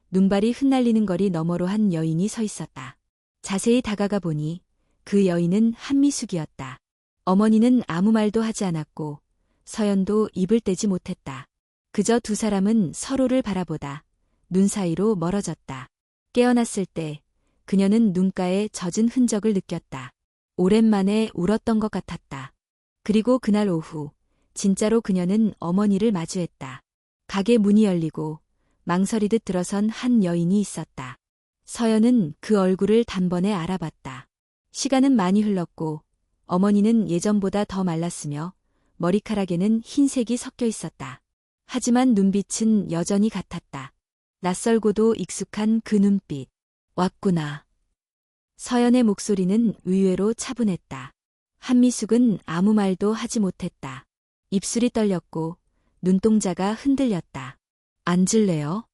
눈발이 흩날리는 거리 너머로 한 여인이 서 있었다. 자세히 다가가 보니 그 여인은 한미숙이었다. 어머니는 아무 말도 하지 않았고 서연도 입을 떼지 못했다. 그저 두 사람은 서로를 바라보다 눈 사이로 멀어졌다. 깨어났을 때 그녀는 눈가에 젖은 흔적을 느꼈다. 오랜만에 울었던 것 같았다. 그리고 그날 오후 진짜로 그녀는 어머니를 마주했다. 가게 문이 열리고 망설이듯 들어선 한 여인이 있었다. 서연은 그 얼굴을 단번에 알아봤다. 시간은 많이 흘렀고 어머니는 예전보다 더 말랐으며 머리카락에는 흰색이 섞여 있었다. 하지만 눈빛은 여전히 같았다. 낯설고도 익숙한 그 눈빛. 왔구나. 서연의 목소리는 의외로 차분했다. 한미숙은 아무 말도 하지 못했다. 입술이 떨렸고 눈동자가 흔들렸다. 앉을래요?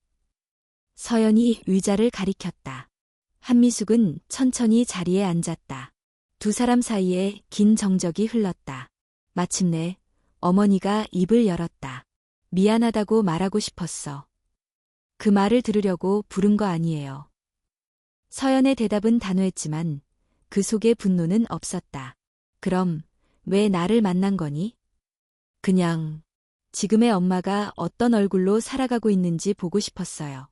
서연이 의자를 가리켰다. 한미숙은 천천히 자리에 앉았다. 두 사람 사이에 긴 정적이 흘렀다. 마침내 어머니가 입을 열었다. 미안하다고 말하고 싶었어. 그 말을 들으려고 부른 거 아니에요. 서연의 대답은 단호했지만 그 속에 분노는 없었다. 그럼 왜 나를 만난 거니? 그냥 지금의 엄마가 어떤 얼굴로 살아가고 있는지 보고 싶었어요.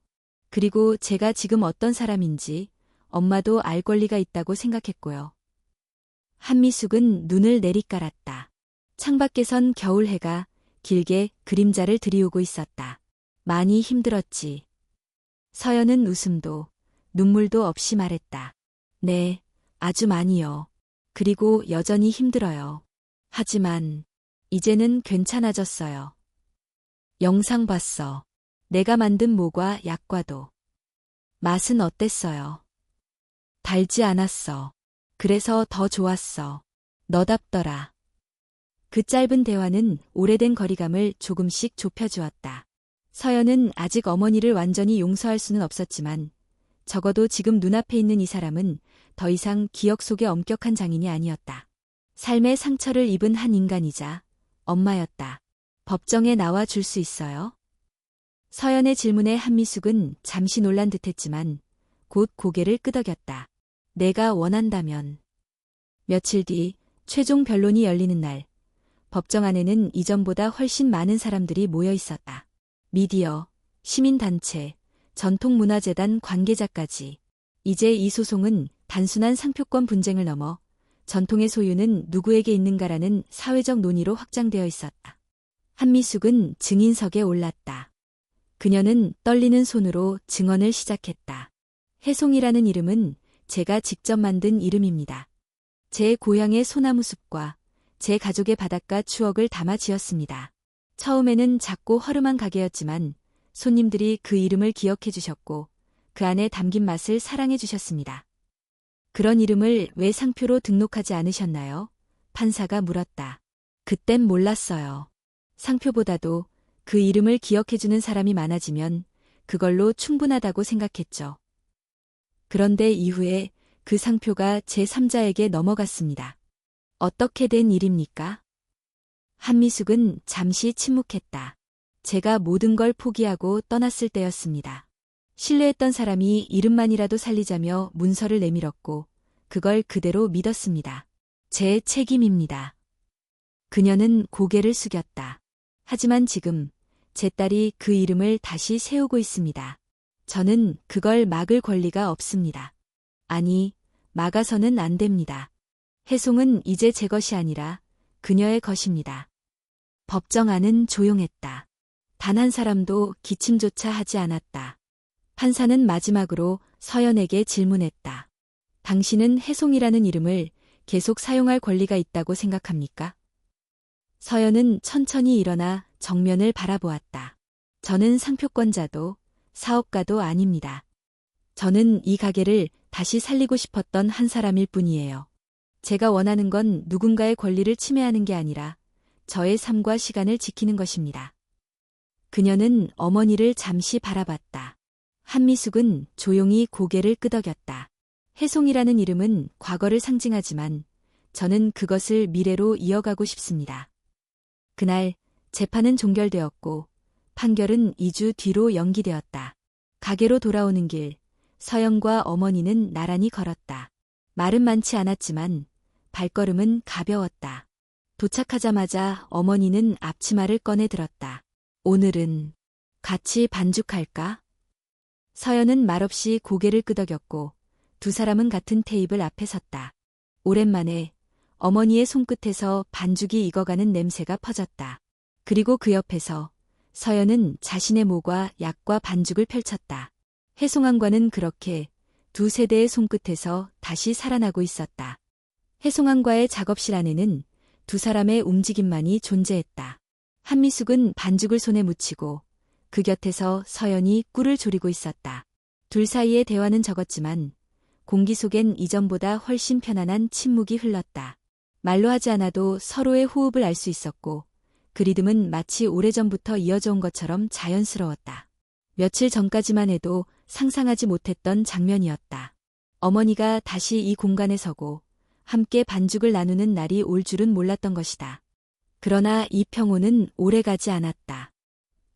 그리고 제가 지금 어떤 사람인지 엄마도 알 권리가 있다고 생각했고요. 한미숙은 눈을 내리깔았다. 창밖에선 겨울 해가 길게 그림자를 들이우고 있었다. 많이 힘들었지. 서연은 웃음도 눈물도 없이 말했다. 네, 아주 많이요. 그리고 여전히 힘들어요. 하지만 이제는 괜찮아졌어요. 영상 봤어. 내가 만든 모과 약과도. 맛은 어땠어요? 달지 않았어. 그래서 더 좋았어. 너답더라. 그 짧은 대화는 오래된 거리감을 조금씩 좁혀주었다. 서연은 아직 어머니를 완전히 용서할 수는 없었지만 적어도 지금 눈앞에 있는 이 사람은 더 이상 기억 속의 엄격한 장인이 아니었다. 삶의 상처를 입은 한 인간이자 엄마였다. 법정에 나와 줄 수 있어요? 서연의 질문에 한미숙은 잠시 놀란 듯했지만 곧 고개를 끄덕였다. 내가 원한다면. 며칠 뒤 최종 변론이 열리는 날, 법정 안에는 이전보다 훨씬 많은 사람들이 모여 있었다. 미디어, 시민단체, 전통문화재단 관계자까지. 이제 이 소송은 단순한 상표권 분쟁을 넘어 전통의 소유는 누구에게 있는가라는 사회적 논의로 확장되어 있었다. 한미숙은 증인석에 올랐다. 그녀는 떨리는 손으로 증언을 시작했다. 해송이라는 이름은 제가 직접 만든 이름입니다. 제 고향의 소나무 숲과 제 가족의 바닷가 추억을 담아 지었습니다. 처음에는 작고 허름한 가게였지만 손님들이 그 이름을 기억해 주셨고 그 안에 담긴 맛을 사랑해 주셨습니다. 그런 이름을 왜 상표로 등록하지 않으셨나요? 판사가 물었다. 그땐 몰랐어요. 상표보다도 그 이름을 기억해 주는 사람이 많아지면 그걸로 충분하다고 생각했죠. 그런데 이후에 그 상표가 제3자에게 넘어갔습니다. 어떻게 된 일입니까? 한미숙은 잠시 침묵했다. 제가 모든 걸 포기하고 떠났을 때였습니다. 신뢰했던 사람이 이름만이라도 살리자며 문서를 내밀었고 그걸 그대로 믿었습니다. 제 책임입니다. 그녀는 고개를 숙였다. 하지만 지금 제 딸이 그 이름을 다시 세우고 있습니다. 저는 그걸 막을 권리가 없습니다. 아니, 막아서는 안 됩니다. 혜송은 이제 제 것이 아니라 그녀의 것입니다. 법정 안은 조용했다. 단 한 사람도 기침조차 하지 않았다. 판사는 마지막으로 서연에게 질문했다. 당신은 혜송이라는 이름을 계속 사용할 권리가 있다고 생각합니까? 서연은 천천히 일어나 정면을 바라보았다. 저는 상표권자도 사업가도 아닙니다. 저는 이 가게를 다시 살리고 싶었던 한 사람일 뿐이에요. 제가 원하는 건 누군가의 권리를 침해하는 게 아니라 저의 삶과 시간을 지키는 것입니다. 그녀는 어머니를 잠시 바라봤다. 한미숙은 조용히 고개를 끄덕였다. 혜송이라는 이름은 과거를 상징하지만 저는 그것을 미래로 이어가고 싶습니다. 그날 재판은 종결되었고 판결은 2주 뒤로 연기되었다. 가게로 돌아오는 길, 서연과 어머니는 나란히 걸었다. 말은 많지 않았지만 발걸음은 가벼웠다. 도착하자마자 어머니는 앞치마를 꺼내 들었다. 오늘은 같이 반죽할까? 서연은 말없이 고개를 끄덕였고 두 사람은 같은 테이블 앞에 섰다. 오랜만에 어머니의 손끝에서 반죽이 익어가는 냄새가 퍼졌다. 그리고 그 옆에서 서연은 자신의 모과 약과 반죽을 펼쳤다. 혜송안과는 그렇게 두 세대의 손끝에서 다시 살아나고 있었다. 혜송안과의 작업실 안에는 두 사람의 움직임만이 존재했다. 한미숙은 반죽을 손에 묻히고 그 곁에서 서연이 꿀을 졸이고 있었다. 둘 사이의 대화는 적었지만 공기 속엔 이전보다 훨씬 편안한 침묵이 흘렀다. 말로 하지 않아도 서로의 호흡을 알 수 있었고 그 리듬은 마치 오래전부터 이어져 온 것처럼 자연스러웠다. 며칠 전까지만 해도 상상하지 못했던 장면이었다. 어머니가 다시 이 공간에 서고 함께 반죽을 나누는 날이 올 줄은 몰랐던 것이다. 그러나 이 평온은 오래가지 않았다.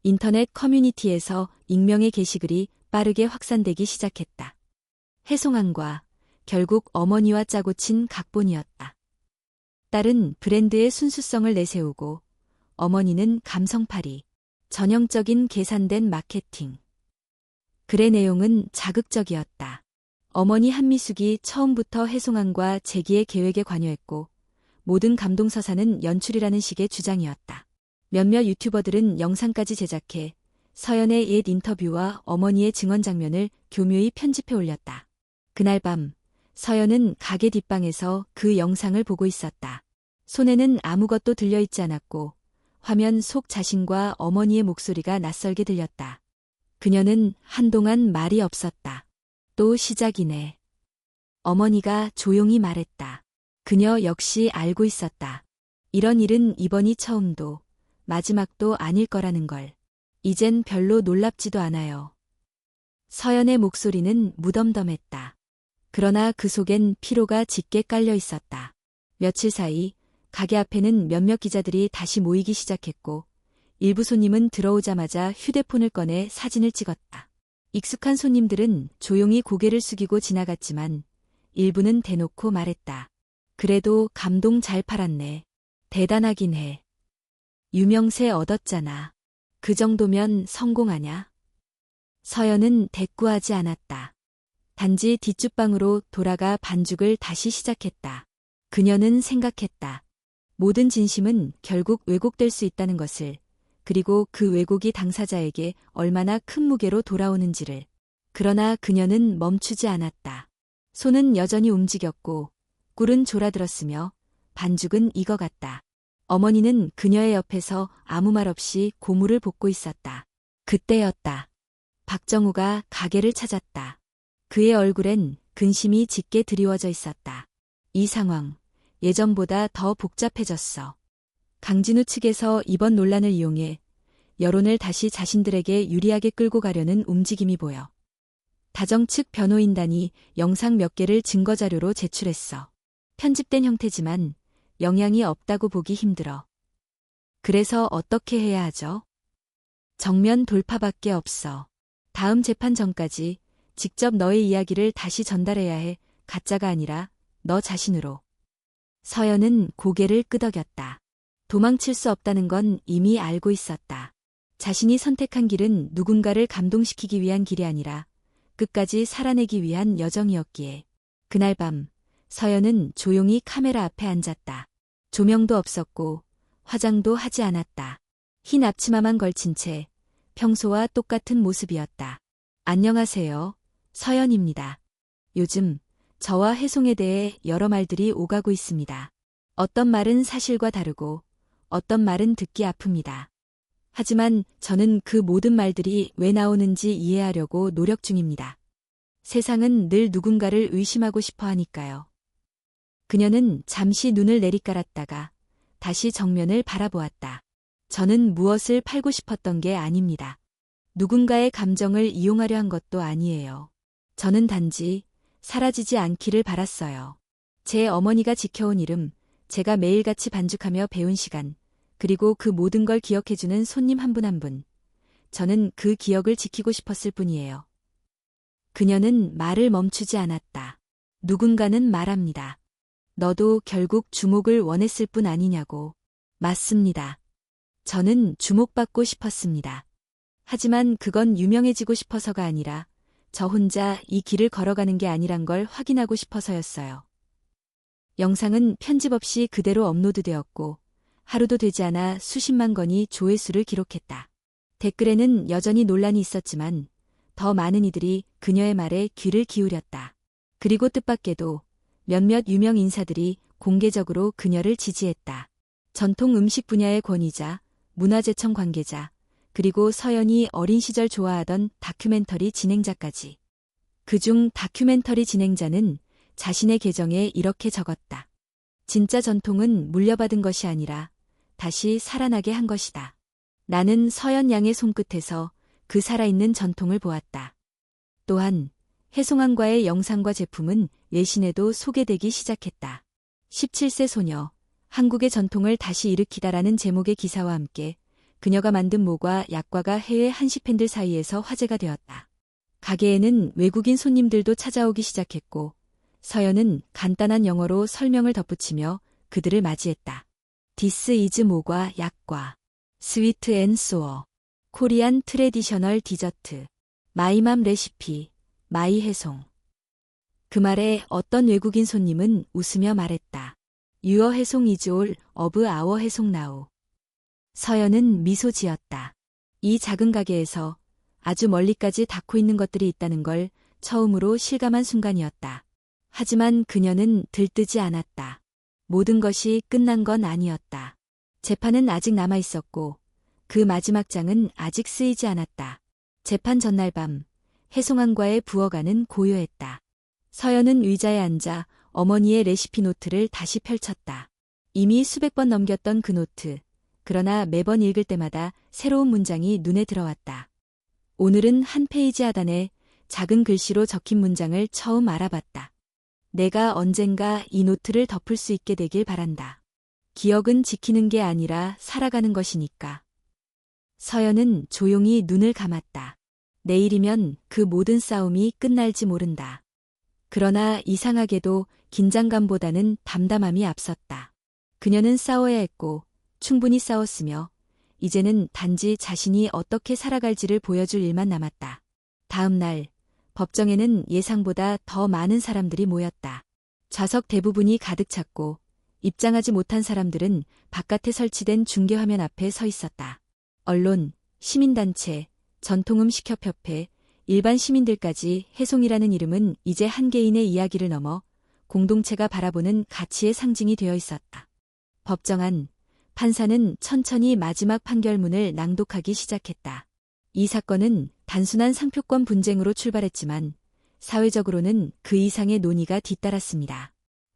인터넷 커뮤니티에서 익명의 게시글이 빠르게 확산되기 시작했다. 혜송안과 결국 어머니와 짜고 친 각본이었다. 딸은 브랜드의 순수성을 내세우고 어머니는 감성팔이, 전형적인 계산된 마케팅. 글의 내용은 자극적이었다. 어머니 한미숙이 처음부터 혜송안과 재기의 계획에 관여했고 모든 감동서사는 연출이라는 식의 주장이었다. 몇몇 유튜버들은 영상까지 제작해 서연의 옛 인터뷰와 어머니의 증언 장면을 교묘히 편집해 올렸다. 그날 밤 서연은 가게 뒷방에서 그 영상을 보고 있었다. 손에는 아무것도 들려있지 않았고 화면 속 자신과 어머니의 목소리가 낯설게 들렸다. 그녀는 한동안 말이 없었다. 또 시작이네. 어머니가 조용히 말했다. 그녀 역시 알고 있었다. 이런 일은 이번이 처음도 마지막도 아닐 거라는 걸. 이젠 별로 놀랍지도 않아요. 서연의 목소리는 무덤덤했다. 그러나 그 속엔 피로가 짙게 깔려 있었다. 며칠 사이 가게 앞에는 몇몇 기자들이 다시 모이기 시작했고 일부 손님은 들어오자마자 휴대폰을 꺼내 사진을 찍었다. 익숙한 손님들은 조용히 고개를 숙이고 지나갔지만 일부는 대놓고 말했다. 그래도 감동 잘 팔았네. 대단하긴 해. 유명세 얻었잖아. 그 정도면 성공하냐? 서연은 대꾸하지 않았다. 단지 뒷주방으로 돌아가 반죽을 다시 시작했다. 그녀는 생각했다. 모든 진심은 결국 왜곡될 수 있다는 것을, 그리고 그 왜곡이 당사자에게 얼마나 큰 무게로 돌아오는지를. 그러나 그녀는 멈추지 않았다. 손은 여전히 움직였고 꿀은 졸아들었으며 반죽은 익어갔다. 어머니는 그녀의 옆에서 아무 말 없이 고무를 볶고 있었다. 그때였다. 박정우가 가게를 찾았다. 그의 얼굴엔 근심이 짙게 드리워져 있었다. 이 상황, 예전보다 더 복잡해졌어. 강진우 측에서 이번 논란을 이용해 여론을 다시 자신들에게 유리하게 끌고 가려는 움직임이 보여. 다정 측 변호인단이 영상 몇 개를 증거자료로 제출했어. 편집된 형태지만 영향이 없다고 보기 힘들어. 그래서 어떻게 해야 하죠? 정면 돌파밖에 없어. 다음 재판 전까지 직접 너의 이야기를 다시 전달해야 해. 가짜가 아니라 너 자신으로. 서연은 고개를 끄덕였다. 도망칠 수 없다는 건 이미 알고 있었다. 자신이 선택한 길은 누군가를 감동시키기 위한 길이 아니라 끝까지 살아내기 위한 여정이었기에. 그날 밤, 서연은 조용히 카메라 앞에 앉았다. 조명도 없었고 화장도 하지 않았다. 흰 앞치마만 걸친 채 평소와 똑같은 모습이었다. 안녕하세요. 서연입니다. 요즘 저와 혜송에 대해 여러 말들이 오가고 있습니다. 어떤 말은 사실과 다르고 어떤 말은 듣기 아픕니다. 하지만 저는 그 모든 말들이 왜 나오는지 이해하려고 노력 중입니다. 세상은 늘 누군가를 의심하고 싶어 하니까요. 그녀는 잠시 눈을 내리깔았다가 다시 정면을 바라보았다. 저는 무엇을 팔고 싶었던 게 아닙니다. 누군가의 감정을 이용하려 한 것도 아니에요. 저는 단지 사라지지 않기를 바랐어요. 제 어머니가 지켜온 이름, 제가 매일같이 반죽하며 배운 시간, 그리고 그 모든 걸 기억해주는 손님 한 분 한 분. 저는 그 기억을 지키고 싶었을 뿐이에요. 그녀는 말을 멈추지 않았다. 누군가는 말합니다. 너도 결국 주목을 원했을 뿐 아니냐고. 맞습니다. 저는 주목받고 싶었습니다. 하지만 그건 유명해지고 싶어서가 아니라 저 혼자 이 길을 걸어가는 게 아니란 걸 확인하고 싶어서였어요. 영상은 편집 없이 그대로 업로드되었고 하루도 되지 않아 수십만 건이 조회수를 기록했다. 댓글에는 여전히 논란이 있었지만 더 많은 이들이 그녀의 말에 귀를 기울였다. 그리고 뜻밖에도 몇몇 유명 인사들이 공개적으로 그녀를 지지했다. 전통 음식 분야의 권위자, 문화재청 관계자, 그리고 서연이 어린 시절 좋아하던 다큐멘터리 진행자까지. 그중 다큐멘터리 진행자는 자신의 계정에 이렇게 적었다. 진짜 전통은 물려받은 것이 아니라 다시 살아나게 한 것이다. 나는 서연 양의 손끝에서 그 살아있는 전통을 보았다. 또한 혜송안과의 영상과 제품은 예신에도 소개되기 시작했다. 17세 소녀, 한국의 전통을 다시 일으키다라는 제목의 기사와 함께 그녀가 만든 모과 약과가 해외 한식 팬들 사이에서 화제가 되었다. 가게에는 외국인 손님들도 찾아오기 시작했고 서연은 간단한 영어로 설명을 덧붙이며 그들을 맞이했다. This is 모과 약과, 스위트 앤 소어, 코리안 트레디셔널 디저트, 마이맘 레시피, 마이 혜송. 그 말에 어떤 외국인 손님은 웃으며 말했다. Your 혜송 is all of our 혜송 now. 서연은 미소 지었다. 이 작은 가게에서 아주 멀리까지 닿고 있는 것들이 있다는 걸 처음으로 실감한 순간이었다. 하지만 그녀는 들뜨지 않았다. 모든 것이 끝난 건 아니었다. 재판은 아직 남아있었고 그 마지막 장은 아직 쓰이지 않았다. 재판 전날 밤 혜송안과의 부어가는 고요했다. 서연은 의자에 앉아 어머니의 레시피 노트를 다시 펼쳤다. 이미 수백 번 넘겼던 그 노트. 그러나 매번 읽을 때마다 새로운 문장이 눈에 들어왔다. 오늘은 한 페이지 하단에 작은 글씨로 적힌 문장을 처음 알아봤다. 내가 언젠가 이 노트를 덮을 수 있게 되길 바란다. 기억은 지키는 게 아니라 살아가는 것이니까. 서연은 조용히 눈을 감았다. 내일이면 그 모든 싸움이 끝날지 모른다. 그러나 이상하게도 긴장감보다는 담담함이 앞섰다. 그녀는 싸워야 했고 충분히 싸웠으며 이제는 단지 자신이 어떻게 살아갈지를 보여줄 일만 남았다. 다음 날 법정에는 예상보다 더 많은 사람들이 모였다. 좌석 대부분이 가득 찼고 입장하지 못한 사람들은 바깥에 설치된 중계화면 앞에 서 있었다. 언론, 시민단체, 전통음식협회, 일반 시민들까지 혜송이라는 이름은 이제 한 개인의 이야기를 넘어 공동체가 바라보는 가치의 상징이 되어 있었다. 법정 안 판사는 천천히 마지막 판결문을 낭독하기 시작했다. 이 사건은 단순한 상표권 분쟁으로 출발했지만 사회적으로는 그 이상의 논의가 뒤따랐습니다.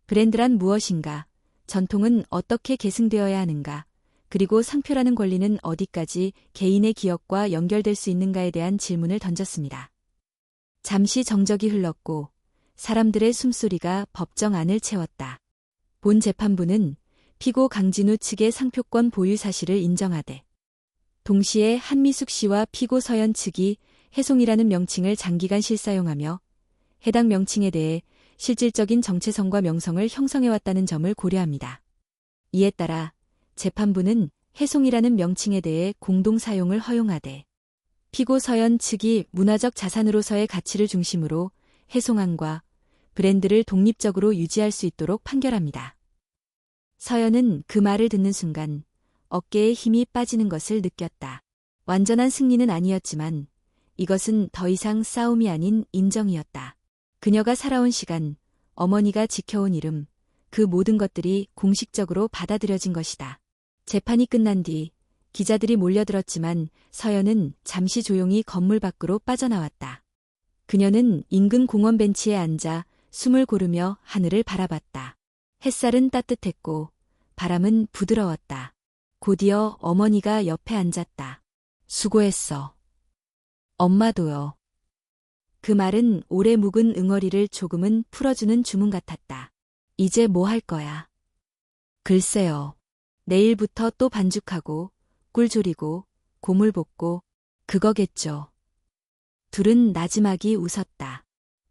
브랜드란 무엇인가? 전통은 어떻게 계승되어야 하는가? 그리고 상표라는 권리는 어디까지 개인의 기억과 연결될 수 있는가에 대한 질문을 던졌습니다. 잠시 정적이 흘렀고 사람들의 숨소리가 법정 안을 채웠다. 본 재판부는 피고 강진우 측의 상표권 보유 사실을 인정하되 동시에 한미숙 씨와 피고 서연 측이 혜송이라는 명칭을 장기간 실사용하며 해당 명칭에 대해 실질적인 정체성과 명성을 형성해왔다는 점을 고려합니다. 이에 따라 재판부는 혜송이라는 명칭에 대해 공동 사용을 허용하되 피고 서연 측이 문화적 자산으로서의 가치를 중심으로 혜송안과 브랜드를 독립적으로 유지할 수 있도록 판결합니다. 서연은 그 말을 듣는 순간 어깨에 힘이 빠지는 것을 느꼈다. 완전한 승리는 아니었지만 이것은 더 이상 싸움이 아닌 인정이었다. 그녀가 살아온 시간, 어머니가 지켜온 이름, 그 모든 것들이 공식적으로 받아들여진 것이다. 재판이 끝난 뒤 기자들이 몰려들었지만 서연은 잠시 조용히 건물 밖으로 빠져나왔다. 그녀는 인근 공원 벤치에 앉아 숨을 고르며 하늘을 바라봤다. 햇살은 따뜻했고 바람은 부드러웠다. 곧이어 어머니가 옆에 앉았다. 수고했어. 엄마도요. 그 말은 오래 묵은 응어리를 조금은 풀어주는 주문 같았다. 이제 뭐 할 거야? 글쎄요. 내일부터 또 반죽하고 꿀 졸이고 고물 볶고 그거겠죠. 둘은 나지막이 웃었다.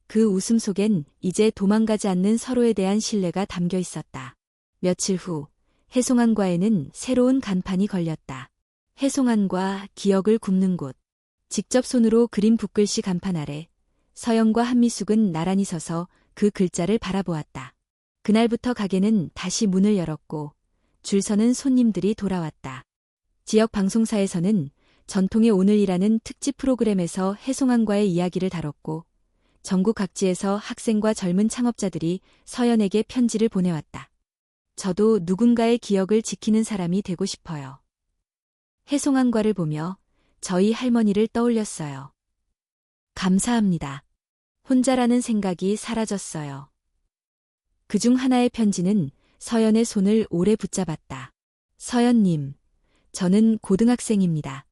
그 웃음 속엔 이제 도망가지 않는 서로에 대한 신뢰가 담겨 있었다. 며칠 후 혜송안과에는 새로운 간판이 걸렸다. 혜송안과 기억을 굽는 곳. 직접 손으로 그린 붓글씨 간판 아래 서연과 한미숙은 나란히 서서 그 글자를 바라보았다. 그날부터 가게는 다시 문을 열었고 줄 서는 손님들이 돌아왔다. 지역 방송사에서는 전통의 오늘이라는 특집 프로그램에서 혜송안과의 이야기를 다뤘고 전국 각지에서 학생과 젊은 창업자들이 서연에게 편지를 보내왔다. 저도 누군가의 기억을 지키는 사람이 되고 싶어요. 혜송안과를 보며 저희 할머니를 떠올렸어요. 감사합니다. 혼자라는 생각이 사라졌어요. 그중 하나의 편지는 서연의 손을 오래 붙잡았다. 서연님, 저는 고등학생입니다.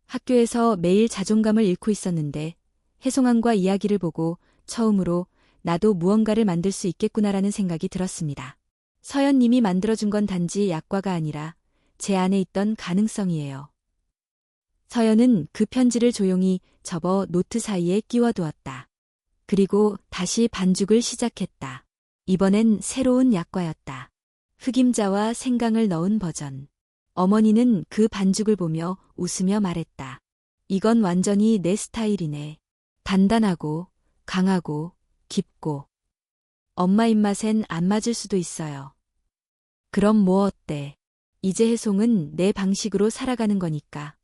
학교에서 매일 자존감을 잃고 있었는데 혜송안과 이야기를 보고 처음으로 나도 무언가를 만들 수 있겠구나라는 생각이 들었습니다. 서연님이 만들어준 건 단지 약과가 아니라 제 안에 있던 가능성이에요. 서연은 그 편지를 조용히 접어 노트 사이에 끼워두었다. 그리고 다시 반죽을 시작했다. 이번엔 새로운 약과였다. 흑임자와 생강을 넣은 버전. 어머니는 그 반죽을 보며 웃으며 말했다. 이건 완전히 내 스타일이네. 단단하고 강하고 깊고. 엄마 입맛엔 안 맞을 수도 있어요. 그럼 뭐 어때? 이제 혜송은 내 방식으로 살아가는 거니까.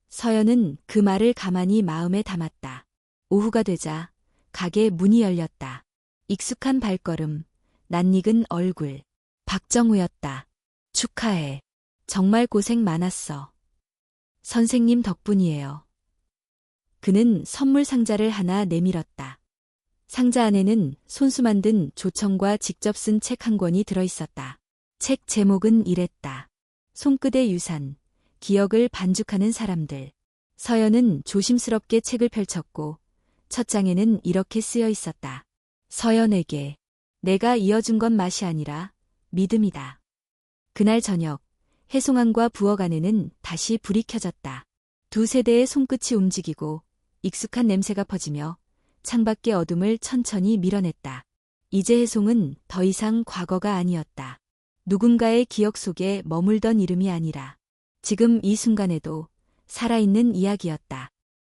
서연은 그 말을 가만히 마음에 담았다. 오후가 되자 가게 문이 열렸다. 익숙한 발걸음, 낯익은 얼굴. 박정우였다. 축하해. 정말 고생 많았어. 선생님 덕분이에요. 그는 선물 상자를 하나 내밀었다. 상자 안에는 손수 만든 조청과 직접 쓴 책 한 권이 들어있었다. 책 제목은 이랬다. 손끝의 유산, 기억을 반죽하는 사람들. 서연은 조심스럽게 책을 펼쳤고 첫 장에는 이렇게 쓰여 있었다. 서연에게 내가 이어준 건 맛이 아니라 믿음이다. 그날 저녁 혜송안과 부엌 안에는 다시 불이 켜졌다. 두 세대의 손끝이 움직이고 익숙한 냄새가 퍼지며 창밖의 어둠을 천천히 밀어냈다. 이제 혜송은 더 이상 과거가 아니었다. 누군가의 기억 속에 머물던 이름이 아니라 지금 이 순간에도 살아있는 이야기였다.